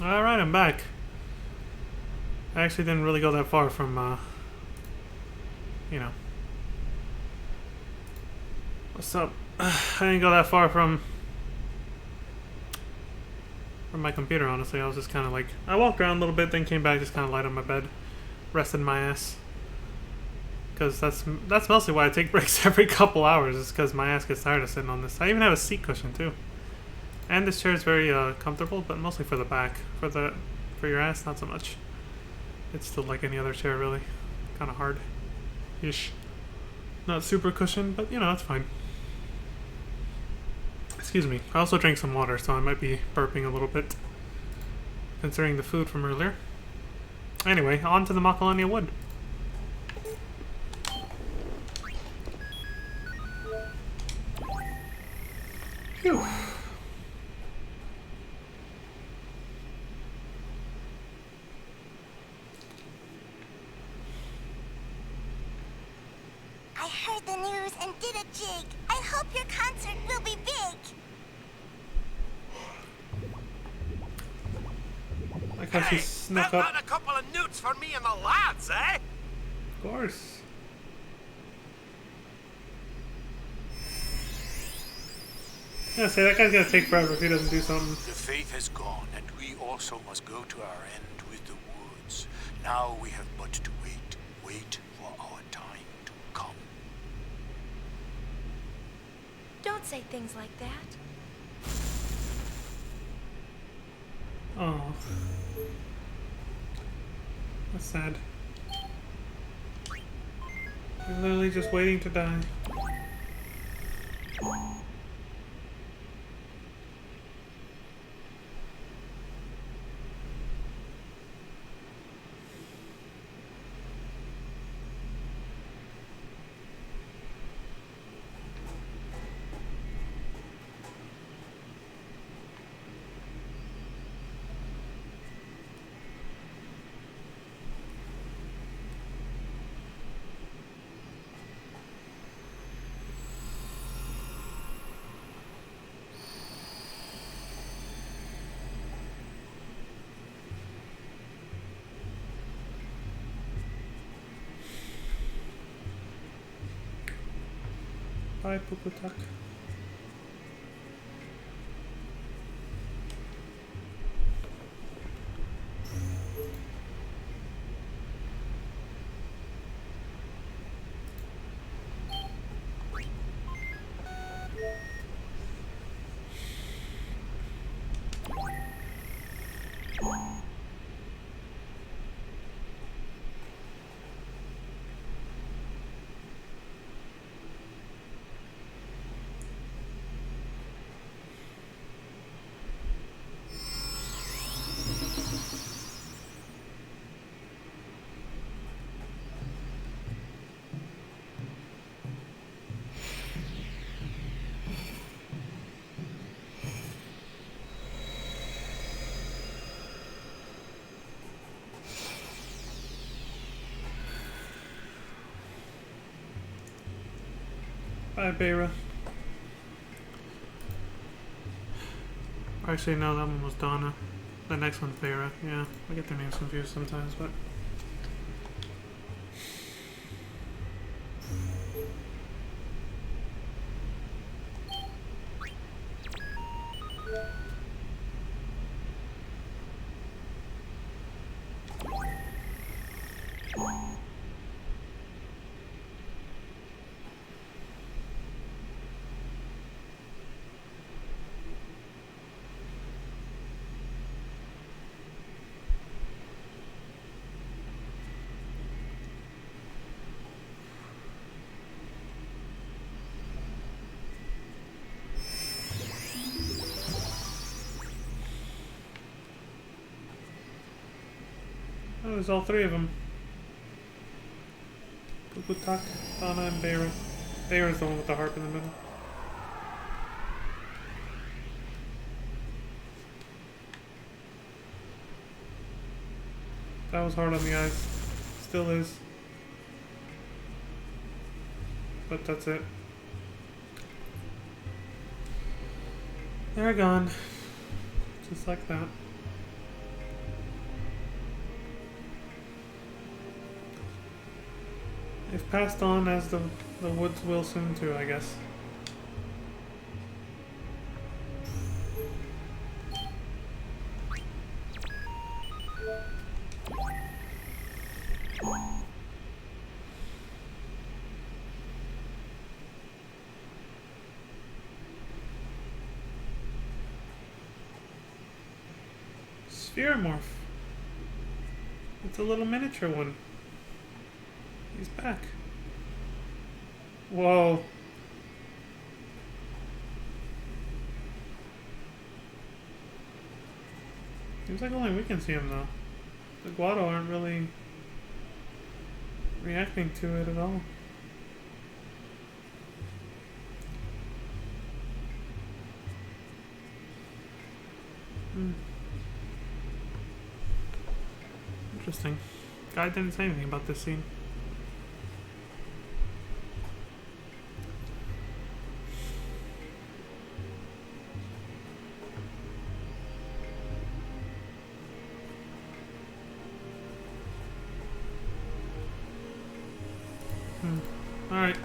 Alright, I'm back. I actually didn't really go that far from, you know. What's up? I didn't go that far from my computer, honestly. I was just kind of like, I walked around a little bit, then came back, just kind of lied on my bed, rested my ass. Because that's mostly why I take breaks every couple hours, is because my ass gets tired of sitting on this. I even have a seat cushion too. And this chair is very comfortable, but mostly for the back. For your ass, not so much. It's still like any other chair, really. Kind of hard-ish. Not super cushioned, but you know, it's fine. Excuse me. I also drank some water, so I might be burping a little bit, considering the food from earlier. Anyway, on to the Macalania Wood. Phew. I heard the news and did a jig. I hope your concert will be big. Like how she snuck how up. about a couple of newts for me and the lads, eh? Of course. Yeah, say that guy's gonna take forever if he doesn't do something. The faith has gone, and we also must go to our end with the woods. Now we have but to wait for our time to come. Don't say things like that. Oh, that's sad. You're literally just waiting to die. Bye, Puputak. Bye, Beira. Actually, no, that one was Donna. The next one's Beira. Yeah, I get their names confused sometimes, but... Oh, it was all three of them. Puputak, Donna, and Beira. Beira's the one with the harp in the middle. That was hard on the eyes. Still is. But that's it. They're gone. Just like that. If passed on as the woods will soon too, I guess. Spheromorph. It's a little miniature one. He's back. Whoa. Seems like only we can see him though. The Guado aren't really reacting to it at all. Interesting. Guy didn't say anything about this scene. Alright.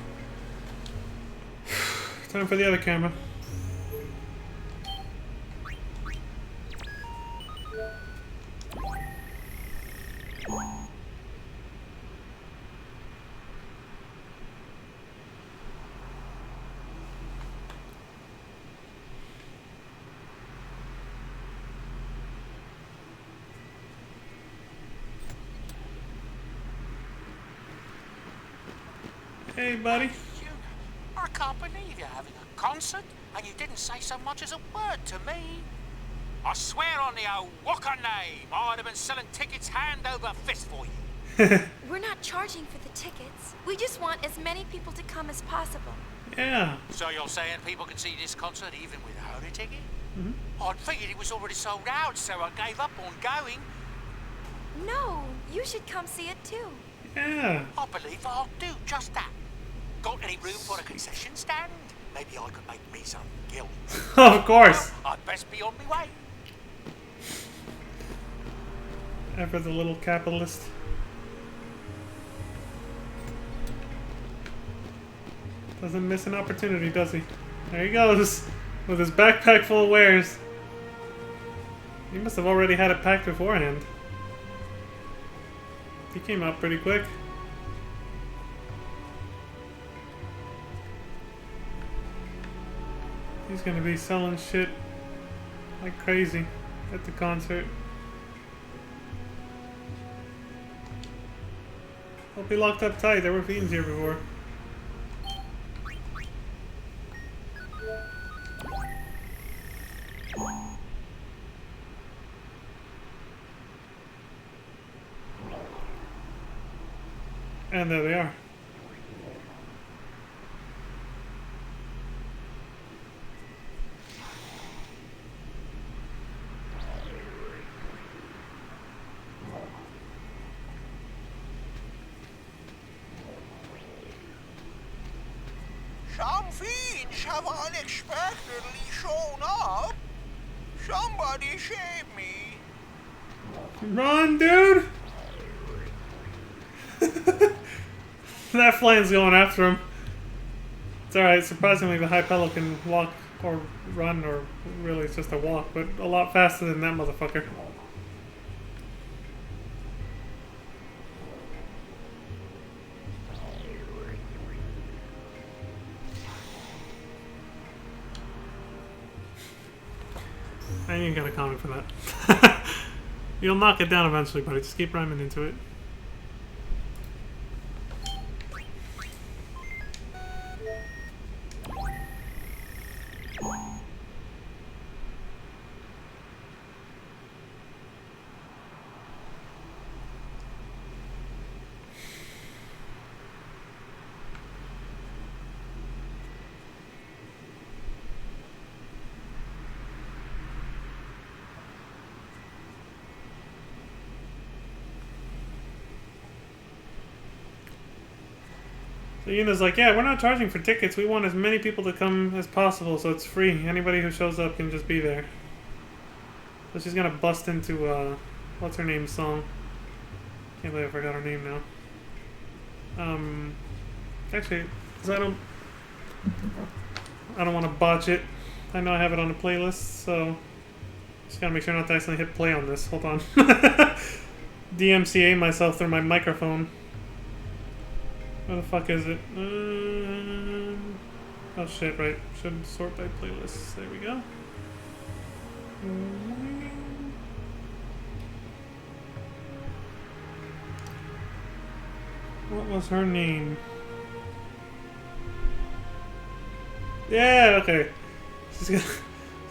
Time for the other camera. Hey, buddy. You, I can't believe you're having a concert and you didn't say so much as a word to me. I swear on the old Walker name, I'd have been selling tickets hand over fist for you. We're not charging for the tickets. We just want as many people to come as possible. Yeah. So you're saying people can see this concert even without a ticket? Mm-hmm. I'd figured it was already sold out, so I gave up on going. No, you should come see it too. Yeah. I believe I'll do just that. Got any room for a concession stand? Maybe I could make me some guilt. Of course. Well, I'd best be on my way. Ever the little capitalist. Doesn't miss an opportunity, does he? There he goes, with his backpack full of wares. He must have already had it packed beforehand. He came out pretty quick. He's gonna be selling shit like crazy at the concert. Hope he locked up tight. There were fiends here before. And there they are. Some fiends have unexpectedly shown up. Somebody save me. Run, dude! That flame's going after him. It's alright, surprisingly the Hypello can walk or run, or really it's just a walk, but a lot faster than that motherfucker. I ain't got a comment for that. You'll knock it down eventually, buddy. Just keep rhyming into it. So Yuna's like, yeah, we're not charging for tickets. We want as many people to come as possible, so it's free. Anybody who shows up can just be there. So she's gonna bust into, what's her name's song? Can't believe I forgot her name now. Actually, 'cause I don't want to botch it. I know I have it on a playlist, so just gotta make sure not to accidentally hit play on this. Hold on. DMCA myself through my microphone. Where the fuck is it? Oh shit, right. Should sort by playlists. There we go. What was her name? Yeah, okay. Since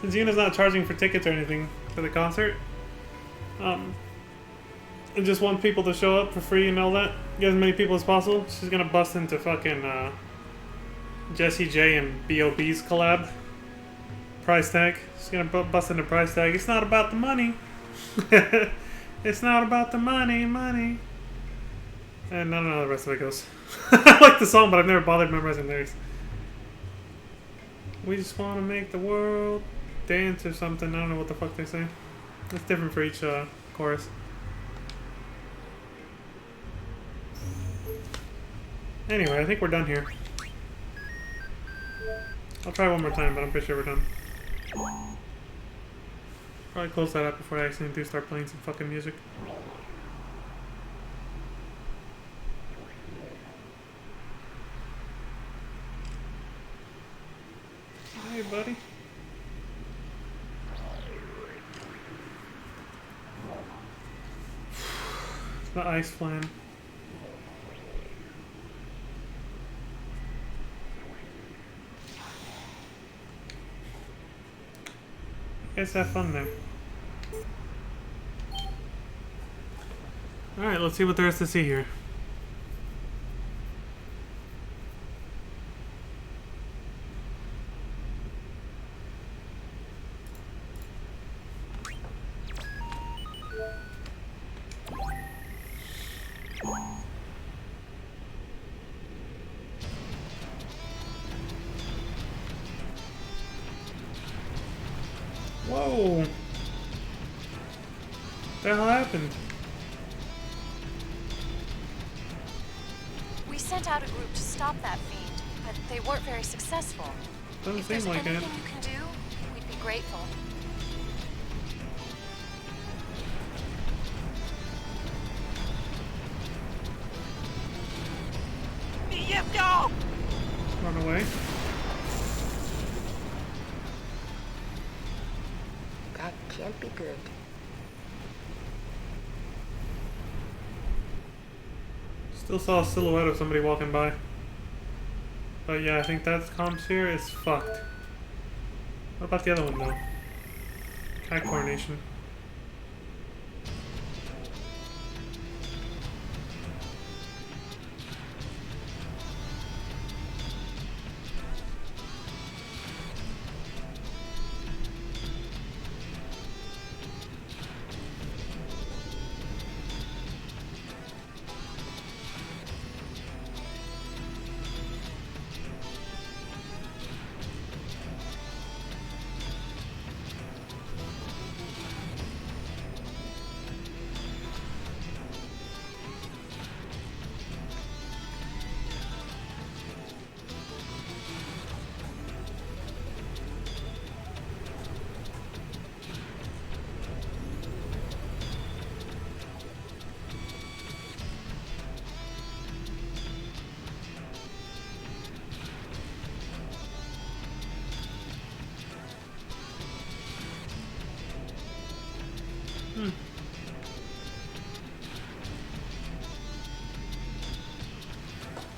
Yuna's not charging for tickets or anything for the concert, and just want people to show up for free and all that, get as many people as possible, she's gonna bust into fucking Jessie J and B.O.B.'s collab. Price tag. She's gonna bust into price tag. It's not about the money. It's not about the money. And I don't know how the rest of it goes. I like the song, but I've never bothered memorizing lyrics. We just want to make the world dance or something. I don't know what the fuck they say. It's different for each chorus. Anyway, I think we're done here. I'll try one more time, but I'm pretty sure we're done. Probably close that up before I accidentally do start playing some fucking music. Hey, buddy. The ice flan. You guys have fun there. Alright, let's see what there is to see here. Whoa! What the hell happened? We sent out a group to stop that fiend, but they weren't very successful. Doesn't If there's seem like it. anything you can do, we'd be grateful. Run away. That can't be good. Still saw a silhouette of somebody walking by. But yeah, I think that comps here is fucked. What about the other one though? High coronation.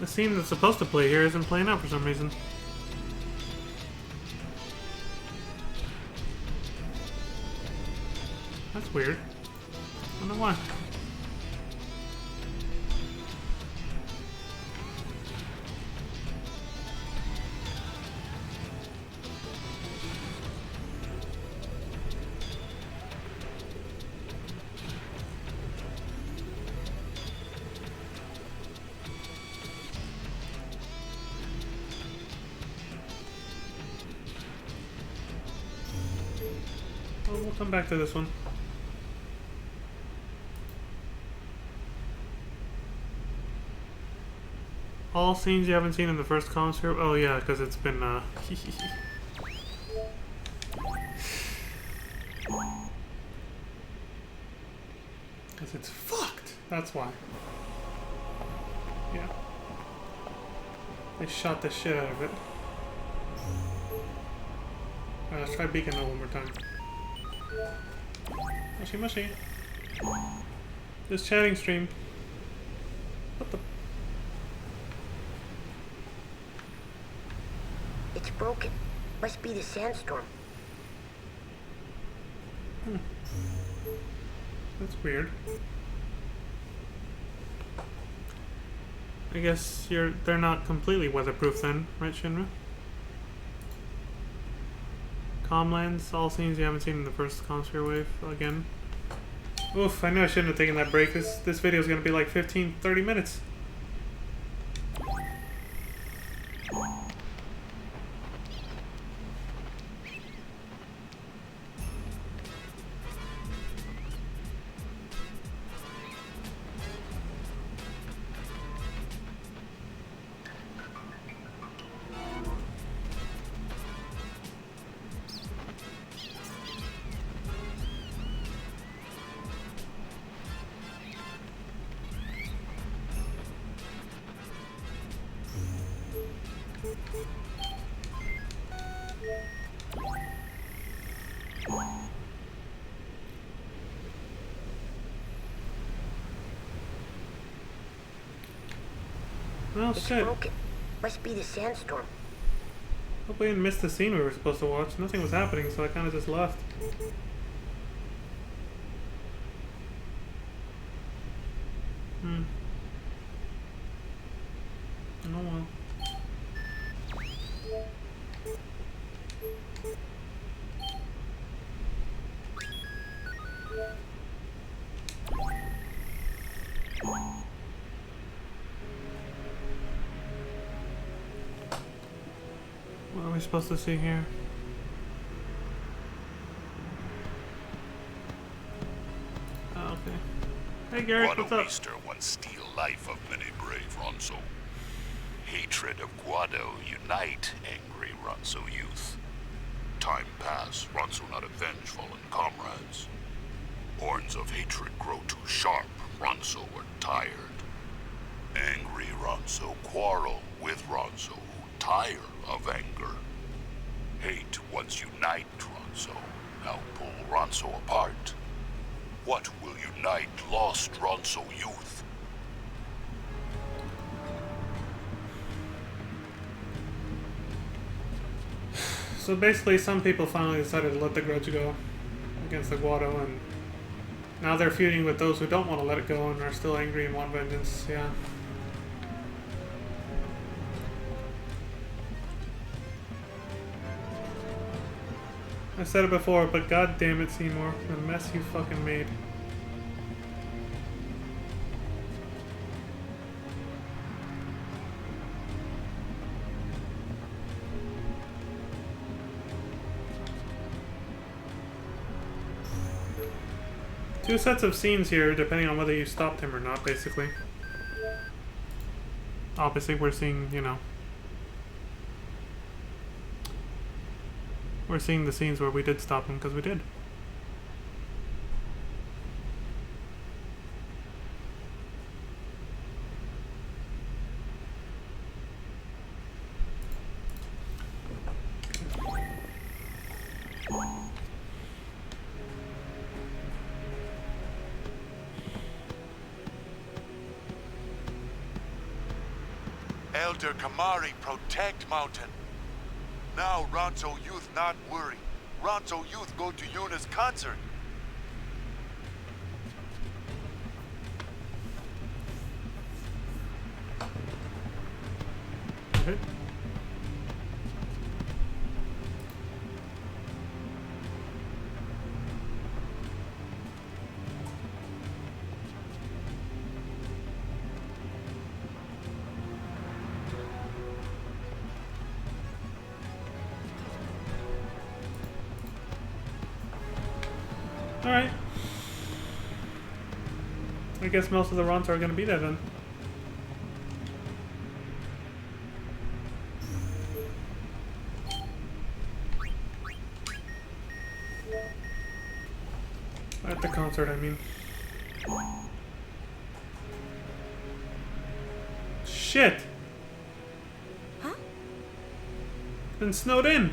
The scene that's supposed to play here isn't playing out for some reason. That's weird. I don't know why. Well, we'll come back to this one. All scenes you haven't seen in the first concert. Oh yeah, because it's been because it's fucked. That's why. Yeah. They shot the shit out of it. Alright, let's try Beacon one more time. Mushy mushy. This chatting stream. What the? It's broken. Must be the sandstorm. That's weird. I guess they're not completely weatherproof then, right, Shinra? Calmlands, all scenes you haven't seen in the first concert wave again. Oof, I knew I shouldn't have taken that break. This video is gonna be like 15-30 minutes. Oh It's shit. broken. Must be the sandstorm. Hope we didn't miss the scene we were supposed to watch. Nothing was happening, so I kinda just left. Oh well. What are we supposed to see here? Oh, okay. Hey Garrett, what's up? Water once steal life of many brave Ronso. Hatred of Guado unite angry Ronso youth. Time pass, Ronso not avenge fallen comrades. Horns of hatred grow too sharp, Ronso were tired. Angry Ronso quarrel with Ronso who tire of anger. Hate once unite Ronso, now pull Ronso apart. What will unite lost Ronso youth? So basically, some people finally decided to let the grudge go against the Guado, and now they're feuding with those who don't want to let it go and are still angry and want vengeance. Yeah. I said it before, but god damn it, Seymour, the mess you fucking made. Two sets of scenes here, depending on whether you stopped him or not, basically. Obviously, we're seeing, you know... We're seeing the scenes where we did stop him, because we did. Elder Kamari protect mountain. Now Ronso youth not worry. Ronso youth go to Yuna's concert. Okay. Alright. I guess most of the runs are going to be there then. At the concert, I mean. Shit! Huh? Been snowed in.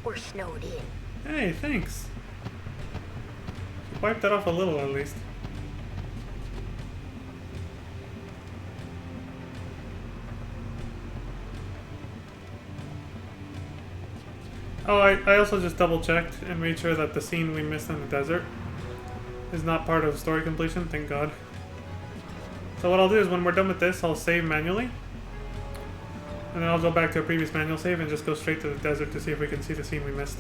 We're snowed in. Hey, thanks. Wiped that off a little, at least. Oh, I also just double-checked and made sure that the scene we missed in the desert is not part of story completion, thank God. So what I'll do is when we're done with this, I'll save manually. And then I'll go back to a previous manual save and just go straight to the desert to see if we can see the scene we missed.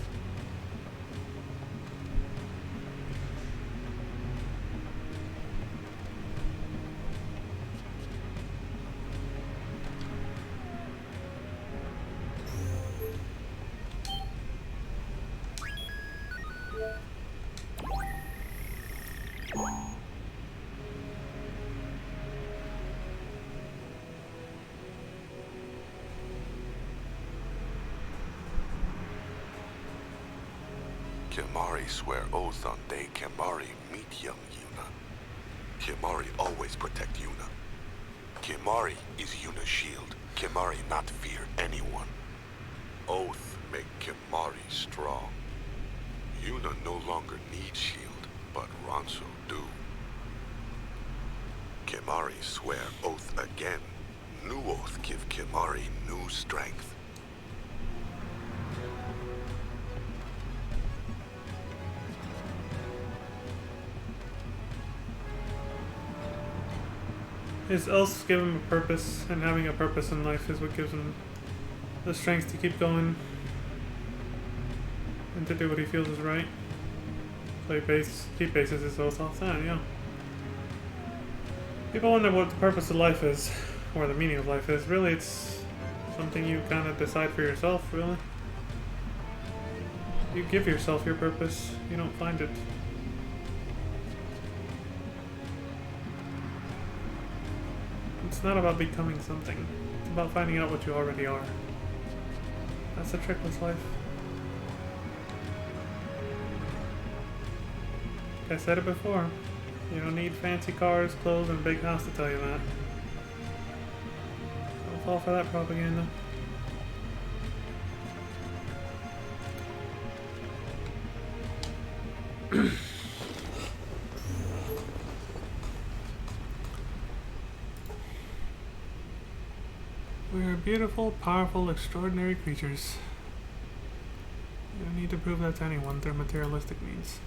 Kimahri swear oath on day Kimahri meet young Yuna. Kimahri always protect Yuna. Kimahri is Yuna's shield. Kimahri not fear anyone. Oath make Kimahri strong. Yuna no longer needs shield, but Ronso do. Kimahri swear oath again. New oath give Kimahri new strength. His oaths give him a purpose, and having a purpose in life is what gives him the strength to keep going and to do what he feels is right. So he bases his oath off that, yeah. People wonder what the purpose of life is, or the meaning of life is. Really, it's something you kind of decide for yourself, really. You give yourself your purpose, you don't find it. It's not about becoming something. It's about finding out what you already are. That's the trickless life. Like I said it before. You don't need fancy cars, clothes, and a big house to tell you that. Don't fall for that propaganda. We are beautiful, powerful, extraordinary creatures. You don't need to prove that to anyone through materialistic means.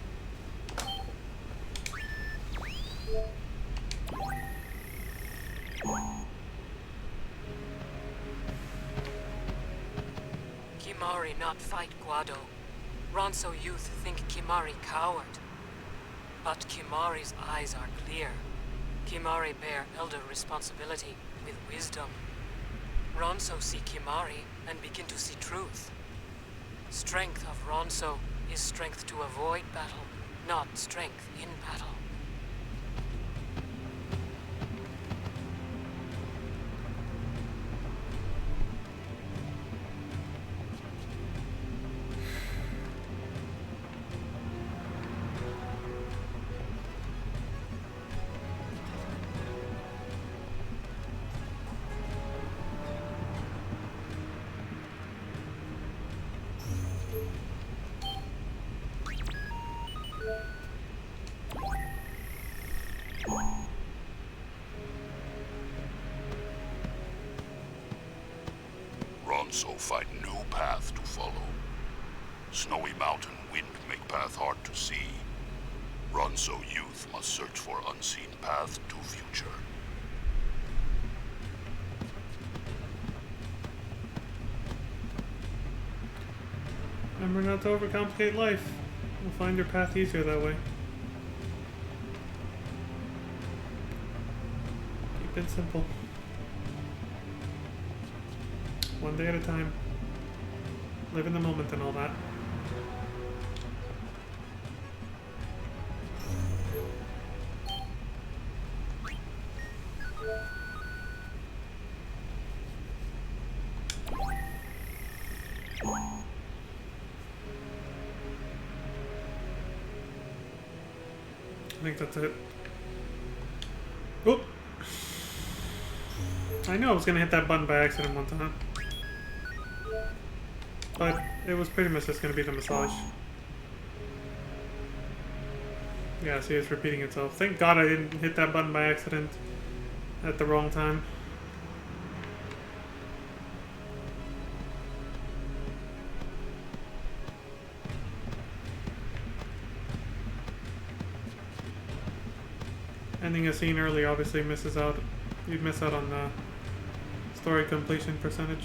Kimahri not fight Guado. Ronso youth think Kimahri coward. But Kimahri's eyes are clear. Kimahri bear elder responsibility with wisdom. Ronso see Kimahri and begin to see truth. Strength of Ronso is strength to avoid battle, not strength in battle. Ronso find new path to follow. Snowy mountain wind make path hard to see. Ronso youth must search for unseen path to future. Remember not to overcomplicate life. You'll find your path easier that way. Keep it simple. One day at a time. Live in the moment and all that. think that's it. Oop! I knew I was gonna hit that button by accident one time. But it was pretty much just gonna be the massage. Yeah, see, it's repeating itself. Thank God I didn't hit that button by accident at the wrong time. Ending a scene early obviously misses out. You'd miss out on the story completion percentage.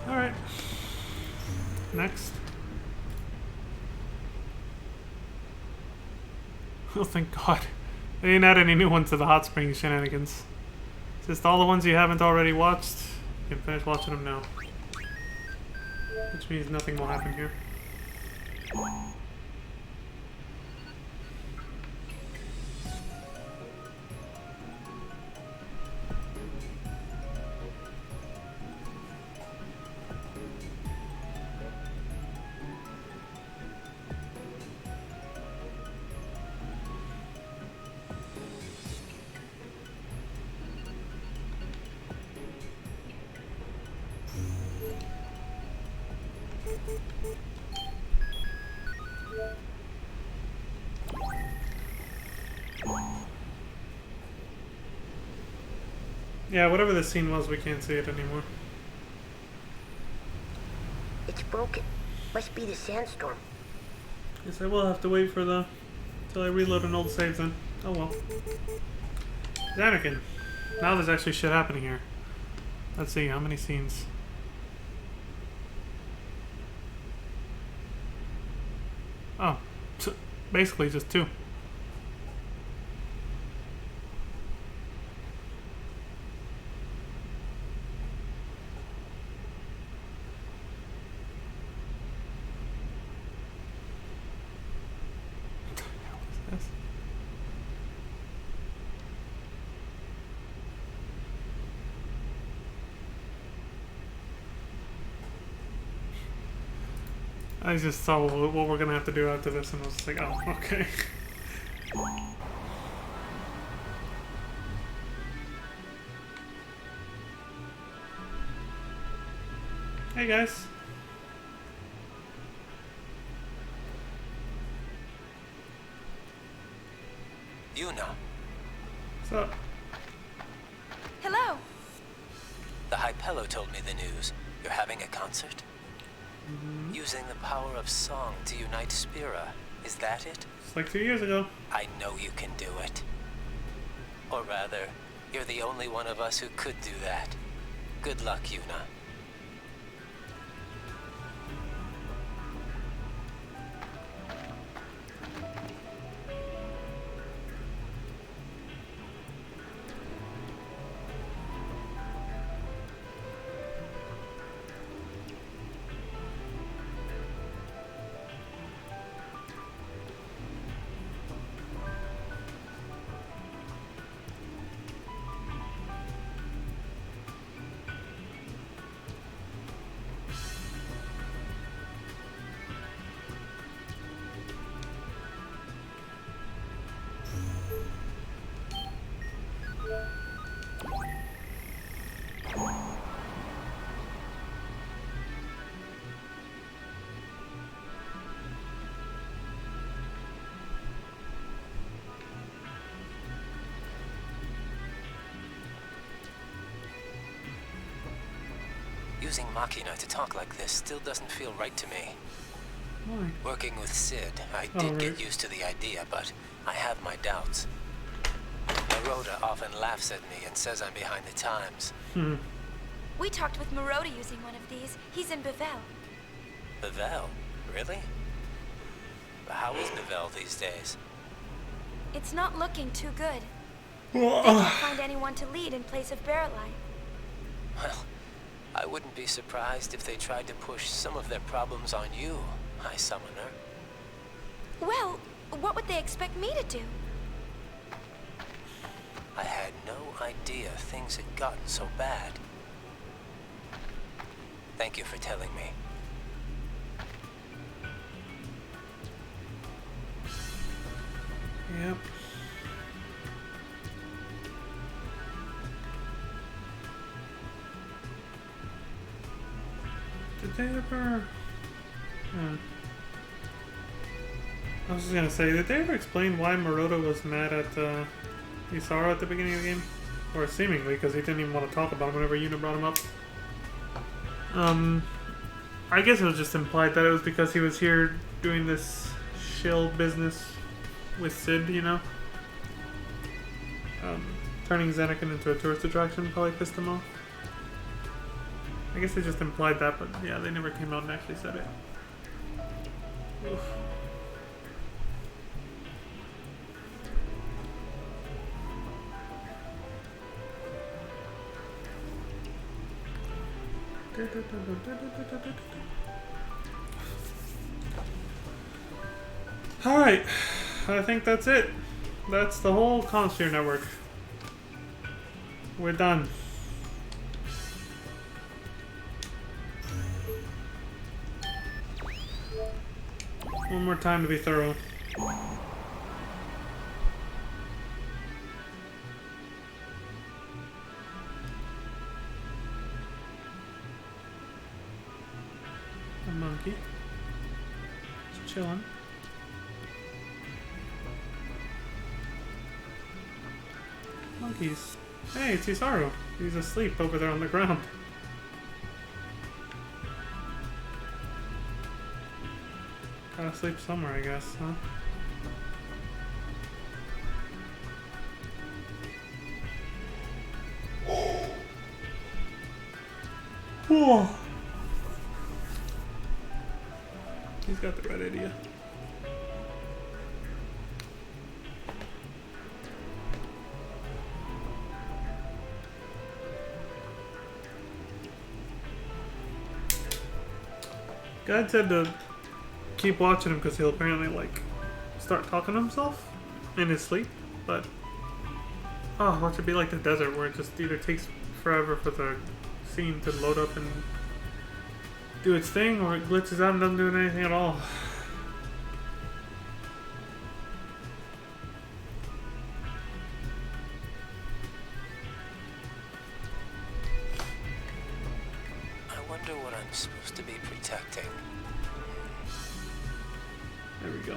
Alright. Next. Oh, thank God. They didn't add any new ones to the hot spring shenanigans. Just all the ones you haven't already watched. You can finish watching them now. Which means nothing will happen here. Yeah, whatever the scene was, we can't see it anymore. It's broken. Must be the sandstorm. Guess I will have to wait for the... till I reload an old save then. Oh well. Anakin. Now there's actually shit happening here. Let's see, how many scenes? Oh. Basically just 2. I just saw what we're gonna have to do after this, and I was just like, oh, okay. Hey guys. Yuna, What's up? Hello. the Hypello told me the news. You're having a concert? Using the power of song to unite Spira. Is that it? It's like 2 years ago. I know you can do it. Or rather, you're the only one of us who could do that. Good luck, Yuna. Using Machina to talk like this still doesn't feel right to me. Why? Working with Sid, I did get used to the idea, but I have my doubts. Maroda often laughs at me and says I'm behind the times. We talked with Maroda using one of these. He's in Bevel. Bevel? Really? But how is Bevel these days? It's not looking too good. They can't find anyone to lead in place of Barrelite. Well, I wouldn't be surprised if they tried to push some of their problems on you, High Summoner. Well, what would they expect me to do? I had no idea things had gotten so bad. Thank you for telling me. Yep. Did they ever... I was just gonna say, did they ever explain why Maroto was mad at Isaro at the beginning of the game? Or seemingly, because he didn't even want to talk about him whenever Yuna brought him up. I guess it was just implied that it was because he was here doing this shill business with Sid, you know? Turning Zanakin into a tourist attraction probably pissed him off. I guess they just implied that, but yeah, they never came out and actually said it. Oof. Alright, I think that's it. That's the whole Consphere network. We're done. One more time to be thorough. A monkey. Just chilling. Monkeys. Hey, it's Isaro. He's asleep over there on the ground. Gotta sleep somewhere, I guess, huh? Whoa. He's got the right idea. God said to keep watching him because he'll apparently like start talking to himself in his sleep, but oh, watch it be like the desert where it just either takes forever for the scene to load up and do its thing, or it glitches out and doesn't do anything at all. I wonder what I'm supposed to be protecting. There we go.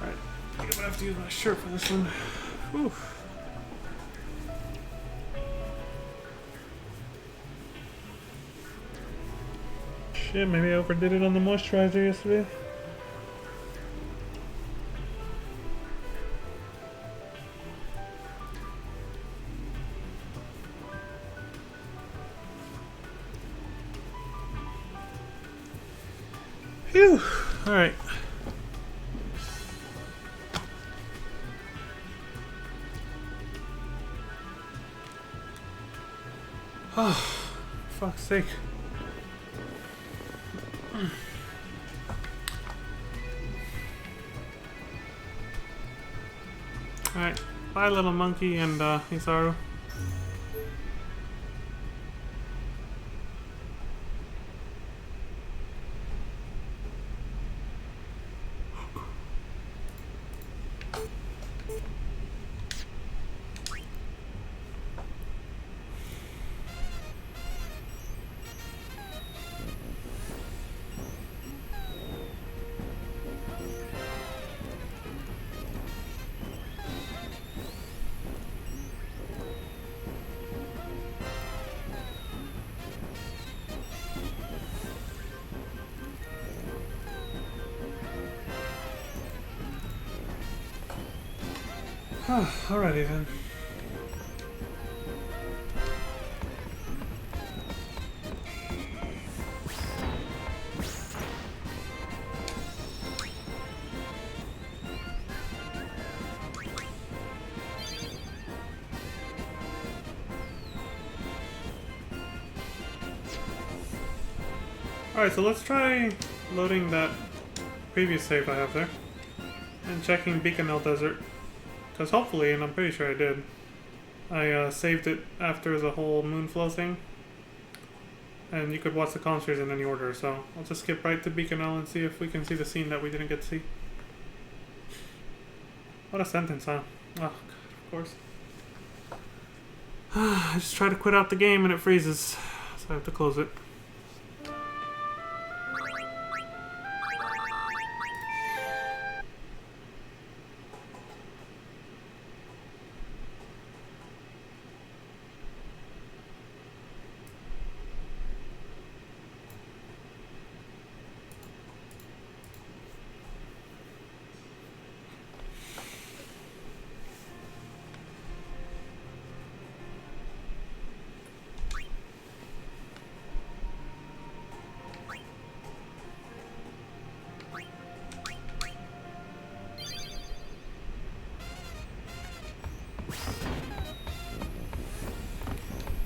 Alright, I think I'm gonna have to use my shirt for this one. Whew. Shit, maybe I overdid it on the moisturizer yesterday. Phew. Alright. Oh, fuck's sake. Alright, bye little monkey and Isaro. Alrighty then. Alright, so let's try loading that previous save I have there. And checking Beaconell Desert. Because hopefully, and I'm pretty sure I did, I saved it after the whole Moonflow thing. And you could watch the concerts in any order, so I'll just skip right to Beaconell and see if we can see the scene that we didn't get to see. What a sentence, huh? Oh, God, of course. I just try to quit out the game and it freezes, so I have to close it.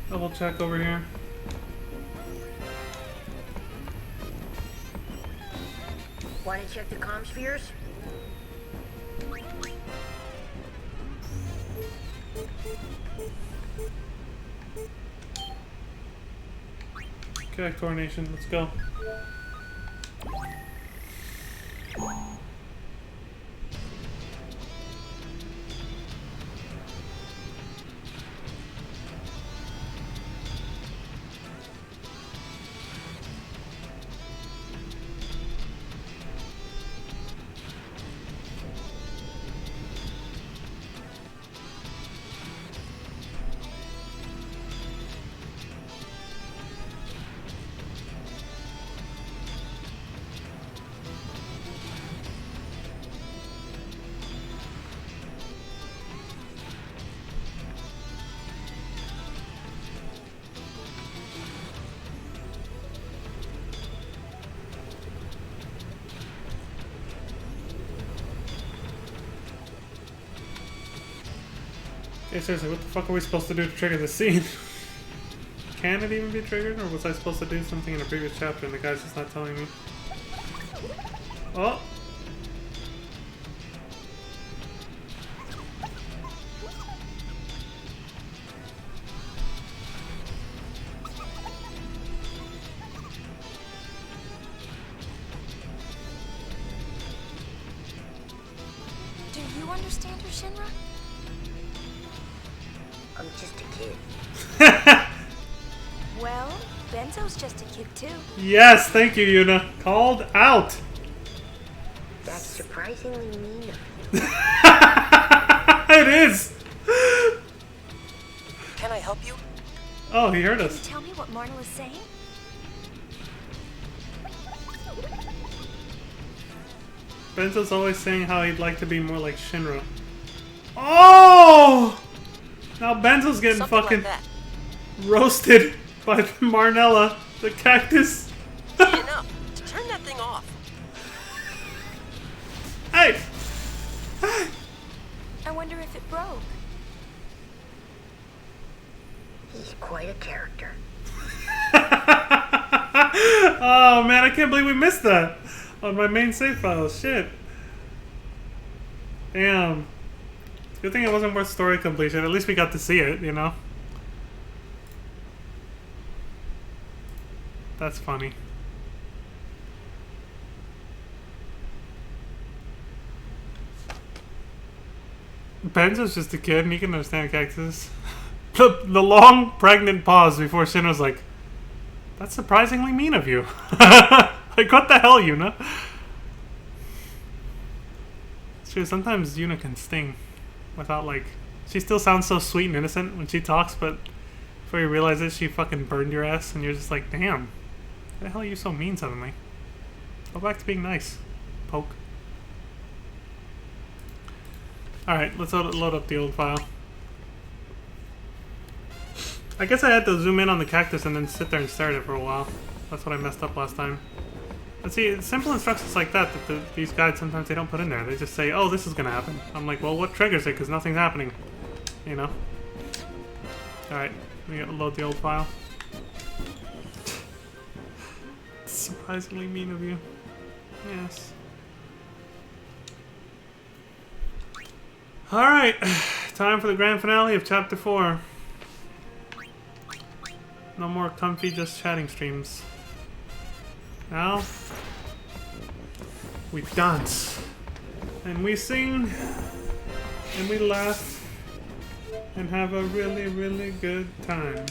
Double check over here. Want to check the comm spheres? Okay, Coronation, let's go. Okay, seriously, what the fuck are we supposed to do to trigger the scene? Can it even be triggered, or was I supposed to do something in a previous chapter and the guy's just not telling me? Oh! Do you understand her, Shinra? I'm just a kid. Well, Benzo's just a kid too. Yes, thank you, Yuna. Called out! That's surprisingly mean of you. It is! Can I help you? Oh, he heard Can you us. tell me what Marnell is saying? Benzo's always saying how he'd like to be more like Shinra. Oh! Now Benzo's getting Something fucking like that. roasted by Marnella, the cactus. Enough. Turn that thing off. Hey! I wonder if it broke. He's quite a character. Oh man, I can't believe we missed that on my main save file. Shit. Damn. Good thing it wasn't worth story completion. At least we got to see it, you know? That's funny. Benzo's just a kid and he can understand cactus. The long pregnant pause before Shinra's like, that's surprisingly mean of you. Like, what the hell, Yuna? It's true, sometimes Yuna can sting without, like... She still sounds so sweet and innocent when she talks, but before you realize it, she fucking burned your ass, and you're just like, damn. Why the hell are you so mean suddenly? Go back to being nice, Poke. Alright, let's load up the old file. I guess I had to zoom in on the cactus and then sit there and stare at it for a while. That's what I messed up last time. And see, simple instructions like that these guides sometimes they don't put in there. They just say, oh, this is gonna happen. I'm like, well, what triggers it? Because nothing's happening. You know? Alright, we gotta load the old file. Surprisingly mean of you. Yes. Alright, time for the grand finale of Chapter 4. No more comfy just chatting streams. Now, we dance. And we sing. And we laugh. And have a really, really good time.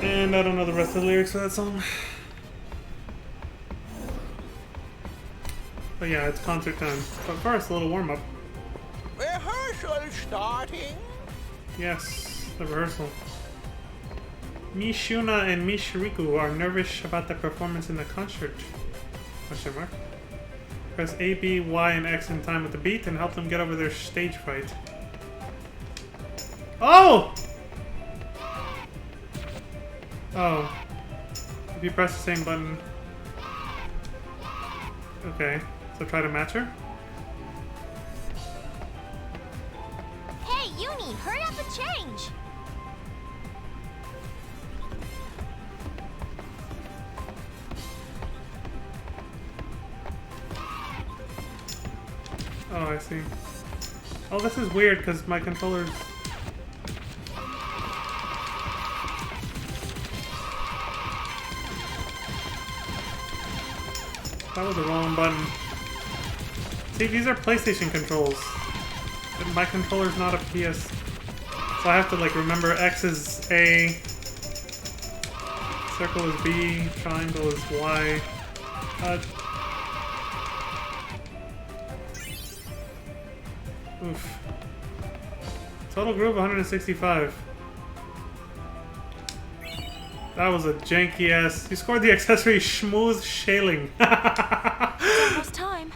And I don't know the rest of the lyrics for that song. But yeah, it's concert time. But first, a little warm-up. Rehearsal starting. Yes, the rehearsal. Mishuna and Mishiriku are nervous about the performance in the concert. Question mark. Press A, B, Y, and X in time with the beat and help them get over their stage fright. Oh! Oh. If you press the same button. Okay, so try to match her. Hey, Uni, hurry up and change. Oh, I see. Oh, this is weird because my controller's... That was the wrong button. See, these are PlayStation controls. But my controller's not a PS. So I have to, like, remember X is A, circle is B, triangle is Y. Oof. Total group 165. That was a janky ass. You scored the accessory Schmooze Shaling. It's almost time.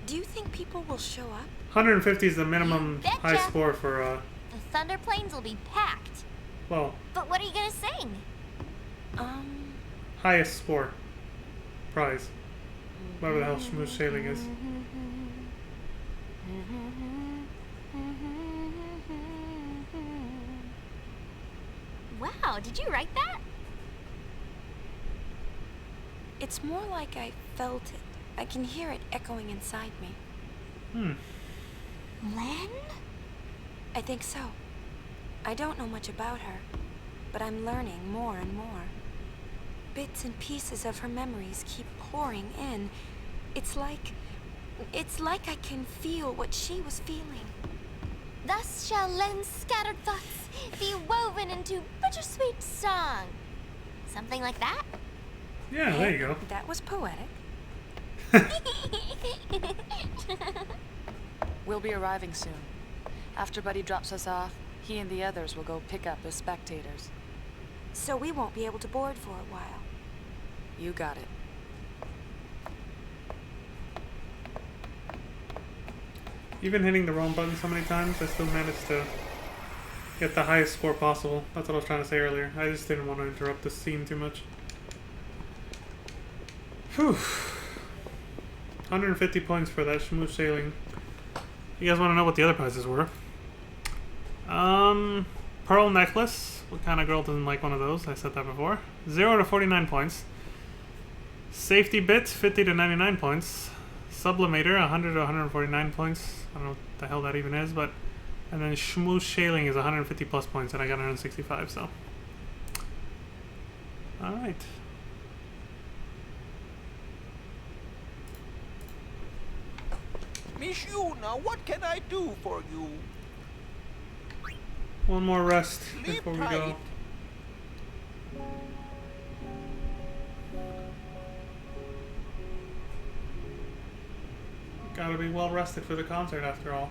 Do you think people will show up? 150 is the minimum Betcha. high score for, The Thunder Plains will be packed. well, But what are you gonna sing? highest score. Prize. Whatever the hell Schmooze Shaling is. Wow, did you write that? It's more like I felt it. I can hear it echoing inside me. Len? I think so. I don't know much about her, but I'm learning more and more. Bits and pieces of her memories keep pouring in. It's like I can feel what she was feeling. Thus shall Len's scattered thoughts be woven into bittersweet song. Something like that? Yeah, there you go. That was poetic. We'll be arriving soon. After Buddy drops us off, he and the others will go pick up as spectators. So we won't be able to board for a while. You got it. Even hitting the wrong button so many times, I still managed to get the highest score possible. That's what I was trying to say earlier. I just didn't want to interrupt the scene too much. Whew. 150 points for that Schmooze Sailing. You guys want to know what the other prizes were? Pearl Necklace. What kind of girl doesn't like one of those? I said that before. 0 to 49 points. Safety Bit, 50 to 99 points. Sublimator, 100 to 149 points. I don't know what the hell that even is, but... And then Schmooze Shaling is 150 plus points, and I got 165, so... Alright. Miss Yuna, what can I do for you? One more rest Sleep before we go. tight. Gotta be well rested for the concert after all.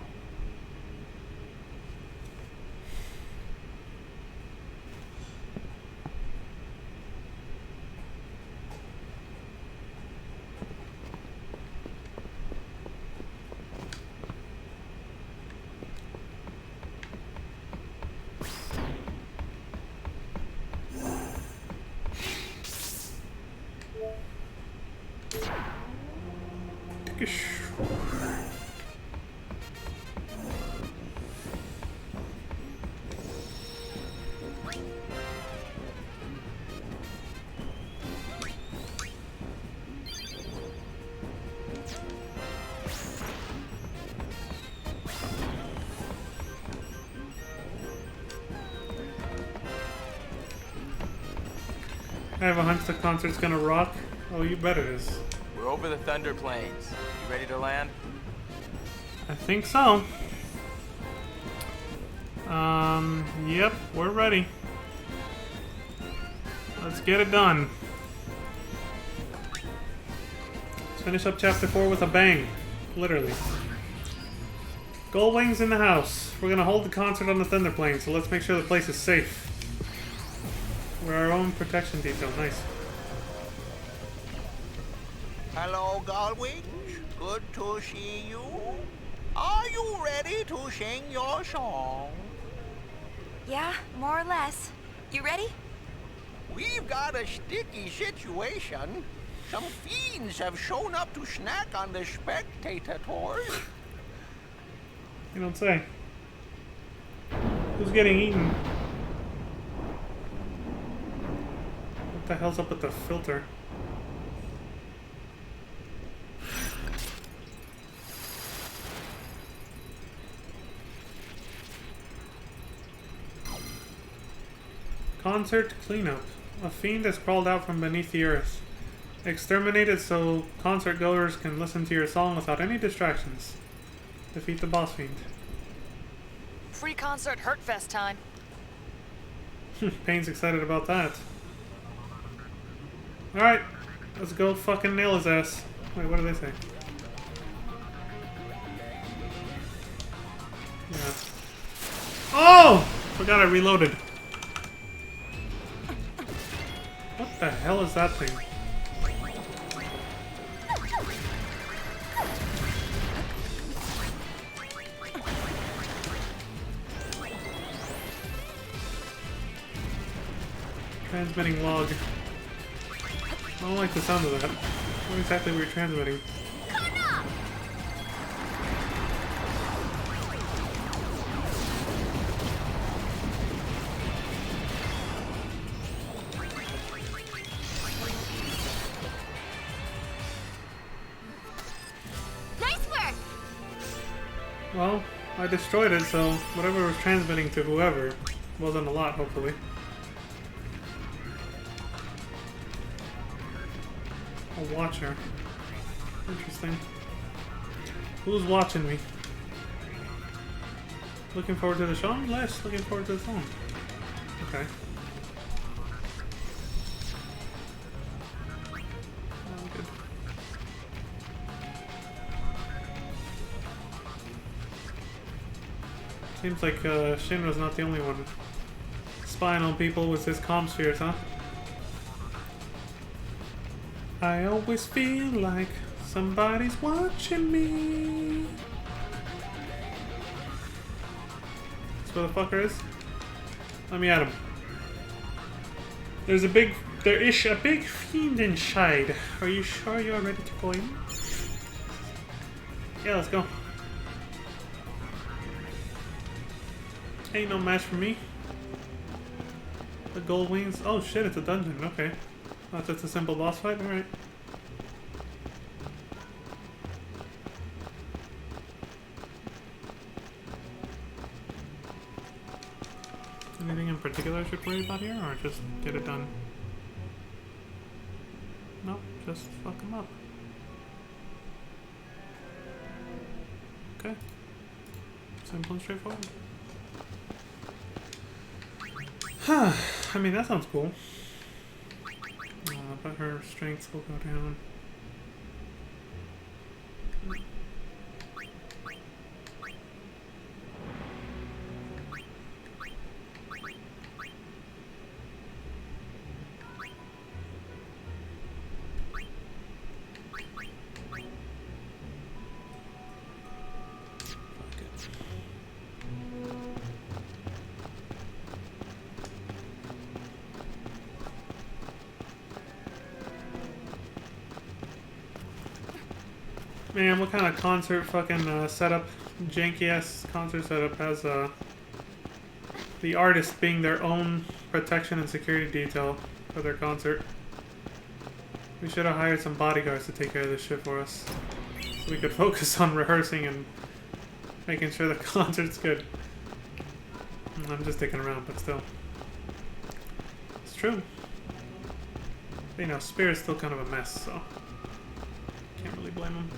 I have a hunch the concert's gonna rock. Oh, you bet it is. We're over the Thunder Plains. You ready to land? I think so. Yep, we're ready. Let's get it done. Let's finish up chapter 4 with a bang. Literally. Goldwing's in the house. We're gonna hold the concert on the Thunder Plains, so let's make sure the place is safe. We're our own protection detail. Nice. Hello, Goldwing. Good to see you. Are you ready to sing your song? Yeah, more or less. You ready? We've got a sticky situation. Some fiends have shown up to snack on the spectators. You don't say. Who's getting eaten? What the hell's up with the filter? Concert cleanup. A fiend has crawled out from beneath the earth. Exterminate it so concert goers can listen to your song without any distractions. Defeat the boss fiend. Free concert Hurtfest time. Payne's excited about that. Alright, let's go fucking nail his ass. Wait, what do they say? Yeah. Oh! Forgot I reloaded. What the hell is that thing? Transmitting log. I don't like the sound of that. What exactly were you transmitting? Nice work! Well, I destroyed it, so whatever it was transmitting to whoever wasn't a lot, hopefully. A watcher. Interesting. Who's watching me? Looking forward to the show? Yes, looking forward to the song. Okay. Oh, good. Seems like Shinra's not the only one spying on people with his comm spheres, huh? I always feel like somebody's watching me. That's where the fucker is. Let me at him. There is a big fiend inside. Are you sure you're ready to go in? Yeah, let's go. Ain't no match for me. The gold wings. Oh shit, it's a dungeon. Okay. Thought that's a simple boss fight? Alright. Anything in particular I should worry about here, or just get it done? No, just fuck him up. Okay. Simple and straightforward. I mean, that sounds cool. But her strength will go down. Man, what kind of concert fucking setup, janky ass concert setup has the artist being their own protection and security detail for their concert? We should have hired some bodyguards to take care of this shit for us, so we could focus on rehearsing and making sure the concert's good. I'm just dicking around, but still, it's true. But, you know, Spirit's still kind of a mess, so can't really blame him.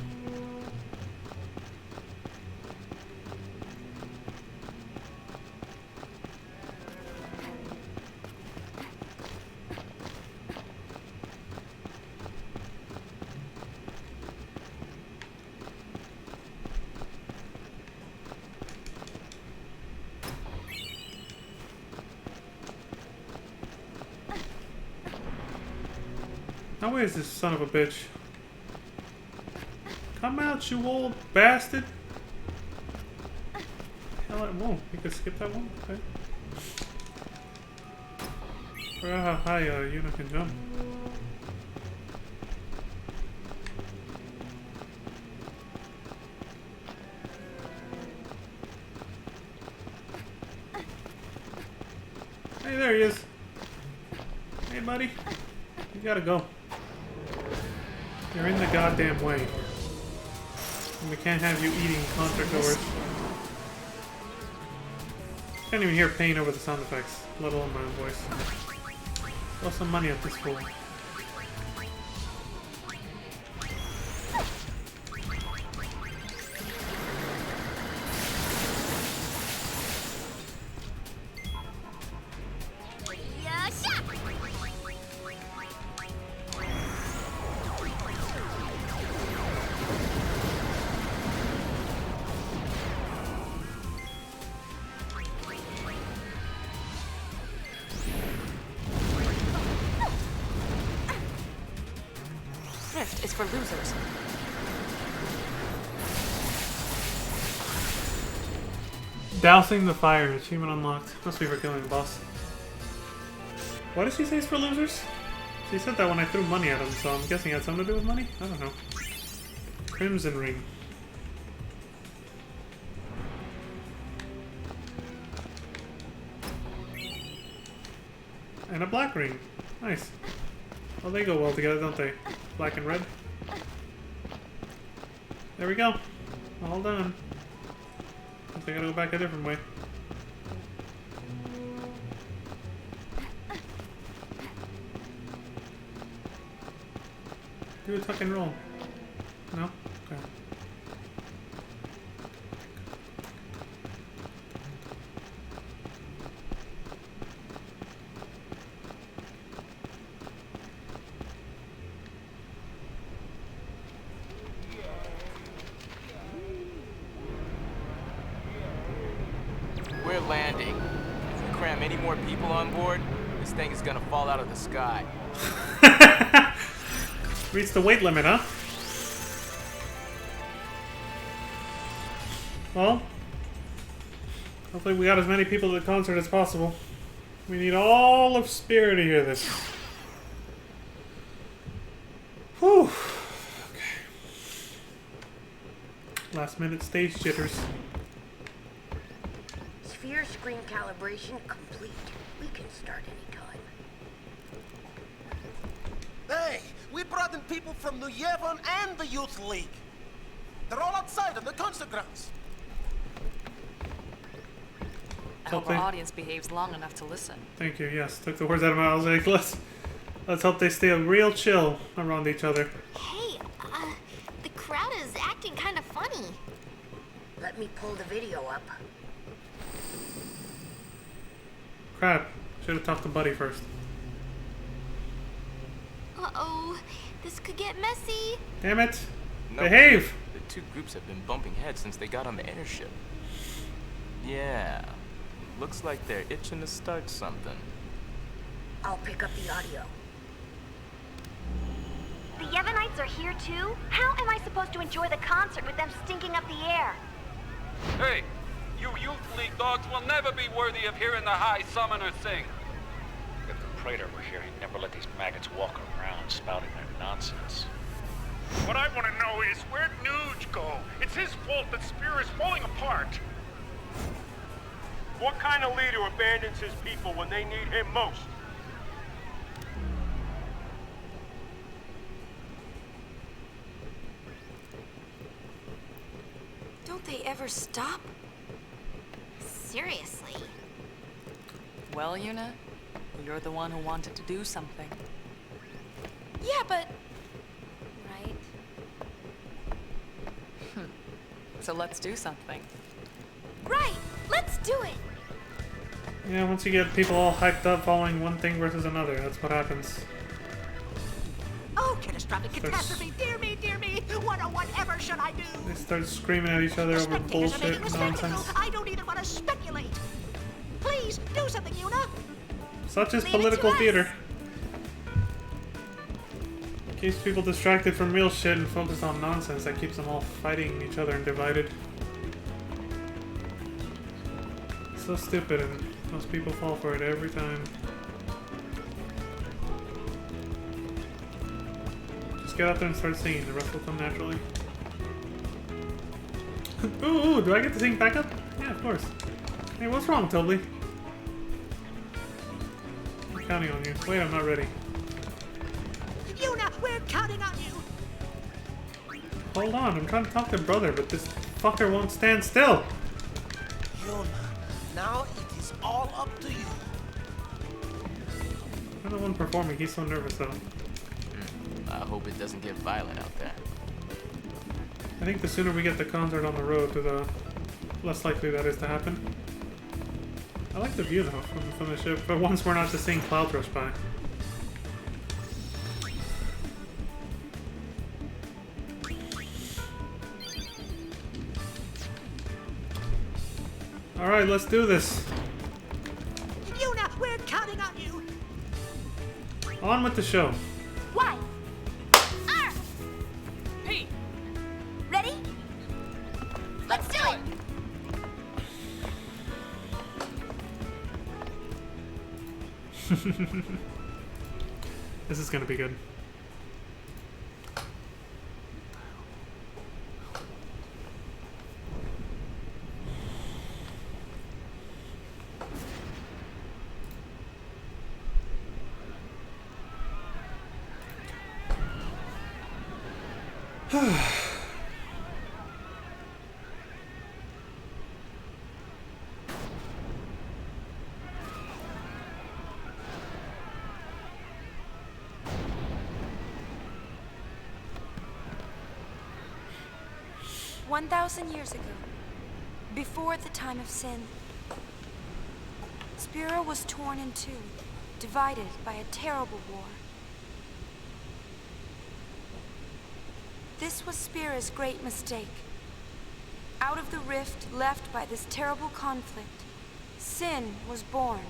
Now where's this son of a bitch? Come out, you old bastard! Hell, I won't. You can skip that one? Okay. Forgot how high Yuna can jump. Hey, there he is. Hey, buddy. You gotta go. You're in the goddamn way. And we can't have you eating concert goers. Can't even hear pain over the sound effects, let alone my own voice. Throw some money at this fool. Rift is for losers. Dousing the fire. Achievement unlocked. Must be for killing the boss. What did she say is for losers? She said that when I threw money at him, so I'm guessing it had something to do with money? I don't know. Crimson ring. And a black ring. Nice. Well, they go well together, don't they? Black and red. There we go. All done. Guess I gotta go back a different way. Do a tuck and roll. No? Okay. We're landing. If we cram any more people on board, this thing is gonna fall out of the sky. Reach the weight limit, huh? Well, hopefully we got as many people at the concert as possible. We need all of Spirit to hear this. Whew. Okay. Last minute stage jitters. Sphere screen calibration complete. We can start anytime. Hey, we brought in people from New Yevon and the Youth League. They're all outside on the concert grounds. I hope our audience behaves long enough to listen. Thank you, yes. Took the words out of my mouth. I was like, let's hope they stay real chill around each other. Hey, the crowd is acting kind of funny. Let me pull the video up. Crap. Should have talked to Buddy first. Uh-oh, this could get messy. Damn it. No, Behave! The two groups have been bumping heads since they got on the airship. Yeah. Looks like they're itching to start something. I'll pick up the audio. The Yevonites are here too? How am I supposed to enjoy the concert with them stinking up the air? Hey, you Youth League dogs will never be worthy of hearing the High Summoner sing. If the Praetor were here, he'd never let these maggots walk around spouting their nonsense. What I want to know is, where'd Nuge go? It's his fault that Spear is falling apart. What kind of leader abandons his people when they need him most? Don't they ever stop? Seriously. Well, Yuna, you're the one who wanted to do something. Yeah, but... Right? So let's do something. Right! Let's do it! Yeah, once you get people all hyped up following one thing versus another, that's what happens. Oh, catastrophic catastrophe! Dear me, dear me! Whatever should I do? They start screaming at each other over Spectators are making bullshit a spectacle. nonsense. I don't even want to speculate. Please do something, Yuna. Such is Leave it political to us. theater. Keeps people distracted from real shit and focused on nonsense that keeps them all fighting each other and divided. So stupid, and most people fall for it every time. Just get out there and start singing, the rest will come naturally. Ooh, do I get to sing backup? Yeah, of course. Hey, what's wrong, Toby? I'm counting on you. Wait, I'm not ready. Yuna, we're counting on you. Hold on, I'm trying to talk to brother, but this fucker won't stand still. Yuna, now it is all up to you. I'm the one performing, he's so nervous though. I hope it doesn't get violent out there. I think the sooner we get the concert on the road, the less likely that is to happen. I like the view though from the ship, but once we're not just seeing clouds rush by. Alright, let's do this. Yuna, we're counting on you. On with the show. Y. R. P. Ready? Let's do it! This is gonna be good. $1,000 years ago, before the time of sin, Spira was torn in two, divided by a terrible war. This was Spira's great mistake. Out of the rift left by this terrible conflict, sin was born.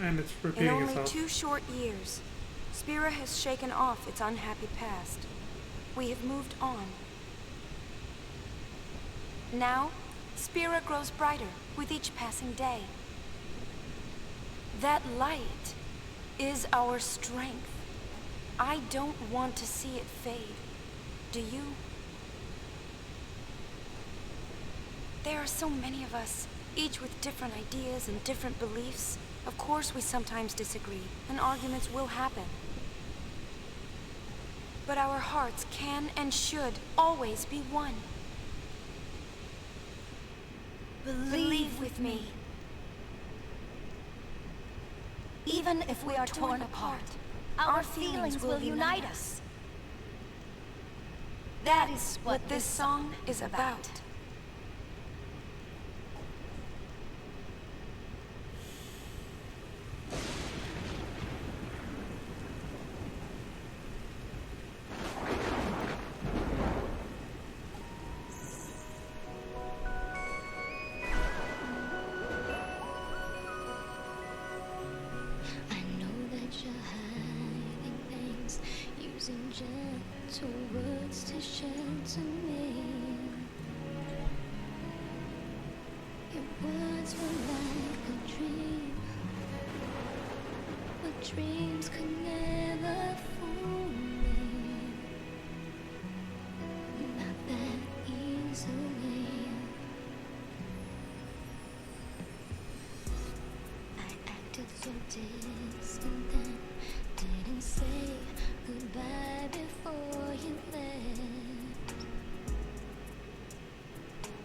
And it's In repeating only itself. 2 short years, Spira has shaken off its unhappy past. We have moved on. Now, Spira grows brighter with each passing day. That light is our strength. I don't want to see it fade. Do you? There are so many of us, each with different ideas and different beliefs. Of course we sometimes disagree, and arguments will happen. But our hearts can and should always be one. Believe with me. Even if we are torn apart, our feelings will unite us. That is what this song is about. Gentle words to shelter me. Your words were like a dream, but dreams could never fool me. Not that easily. I acted so distant then, didn't say goodbye before you left,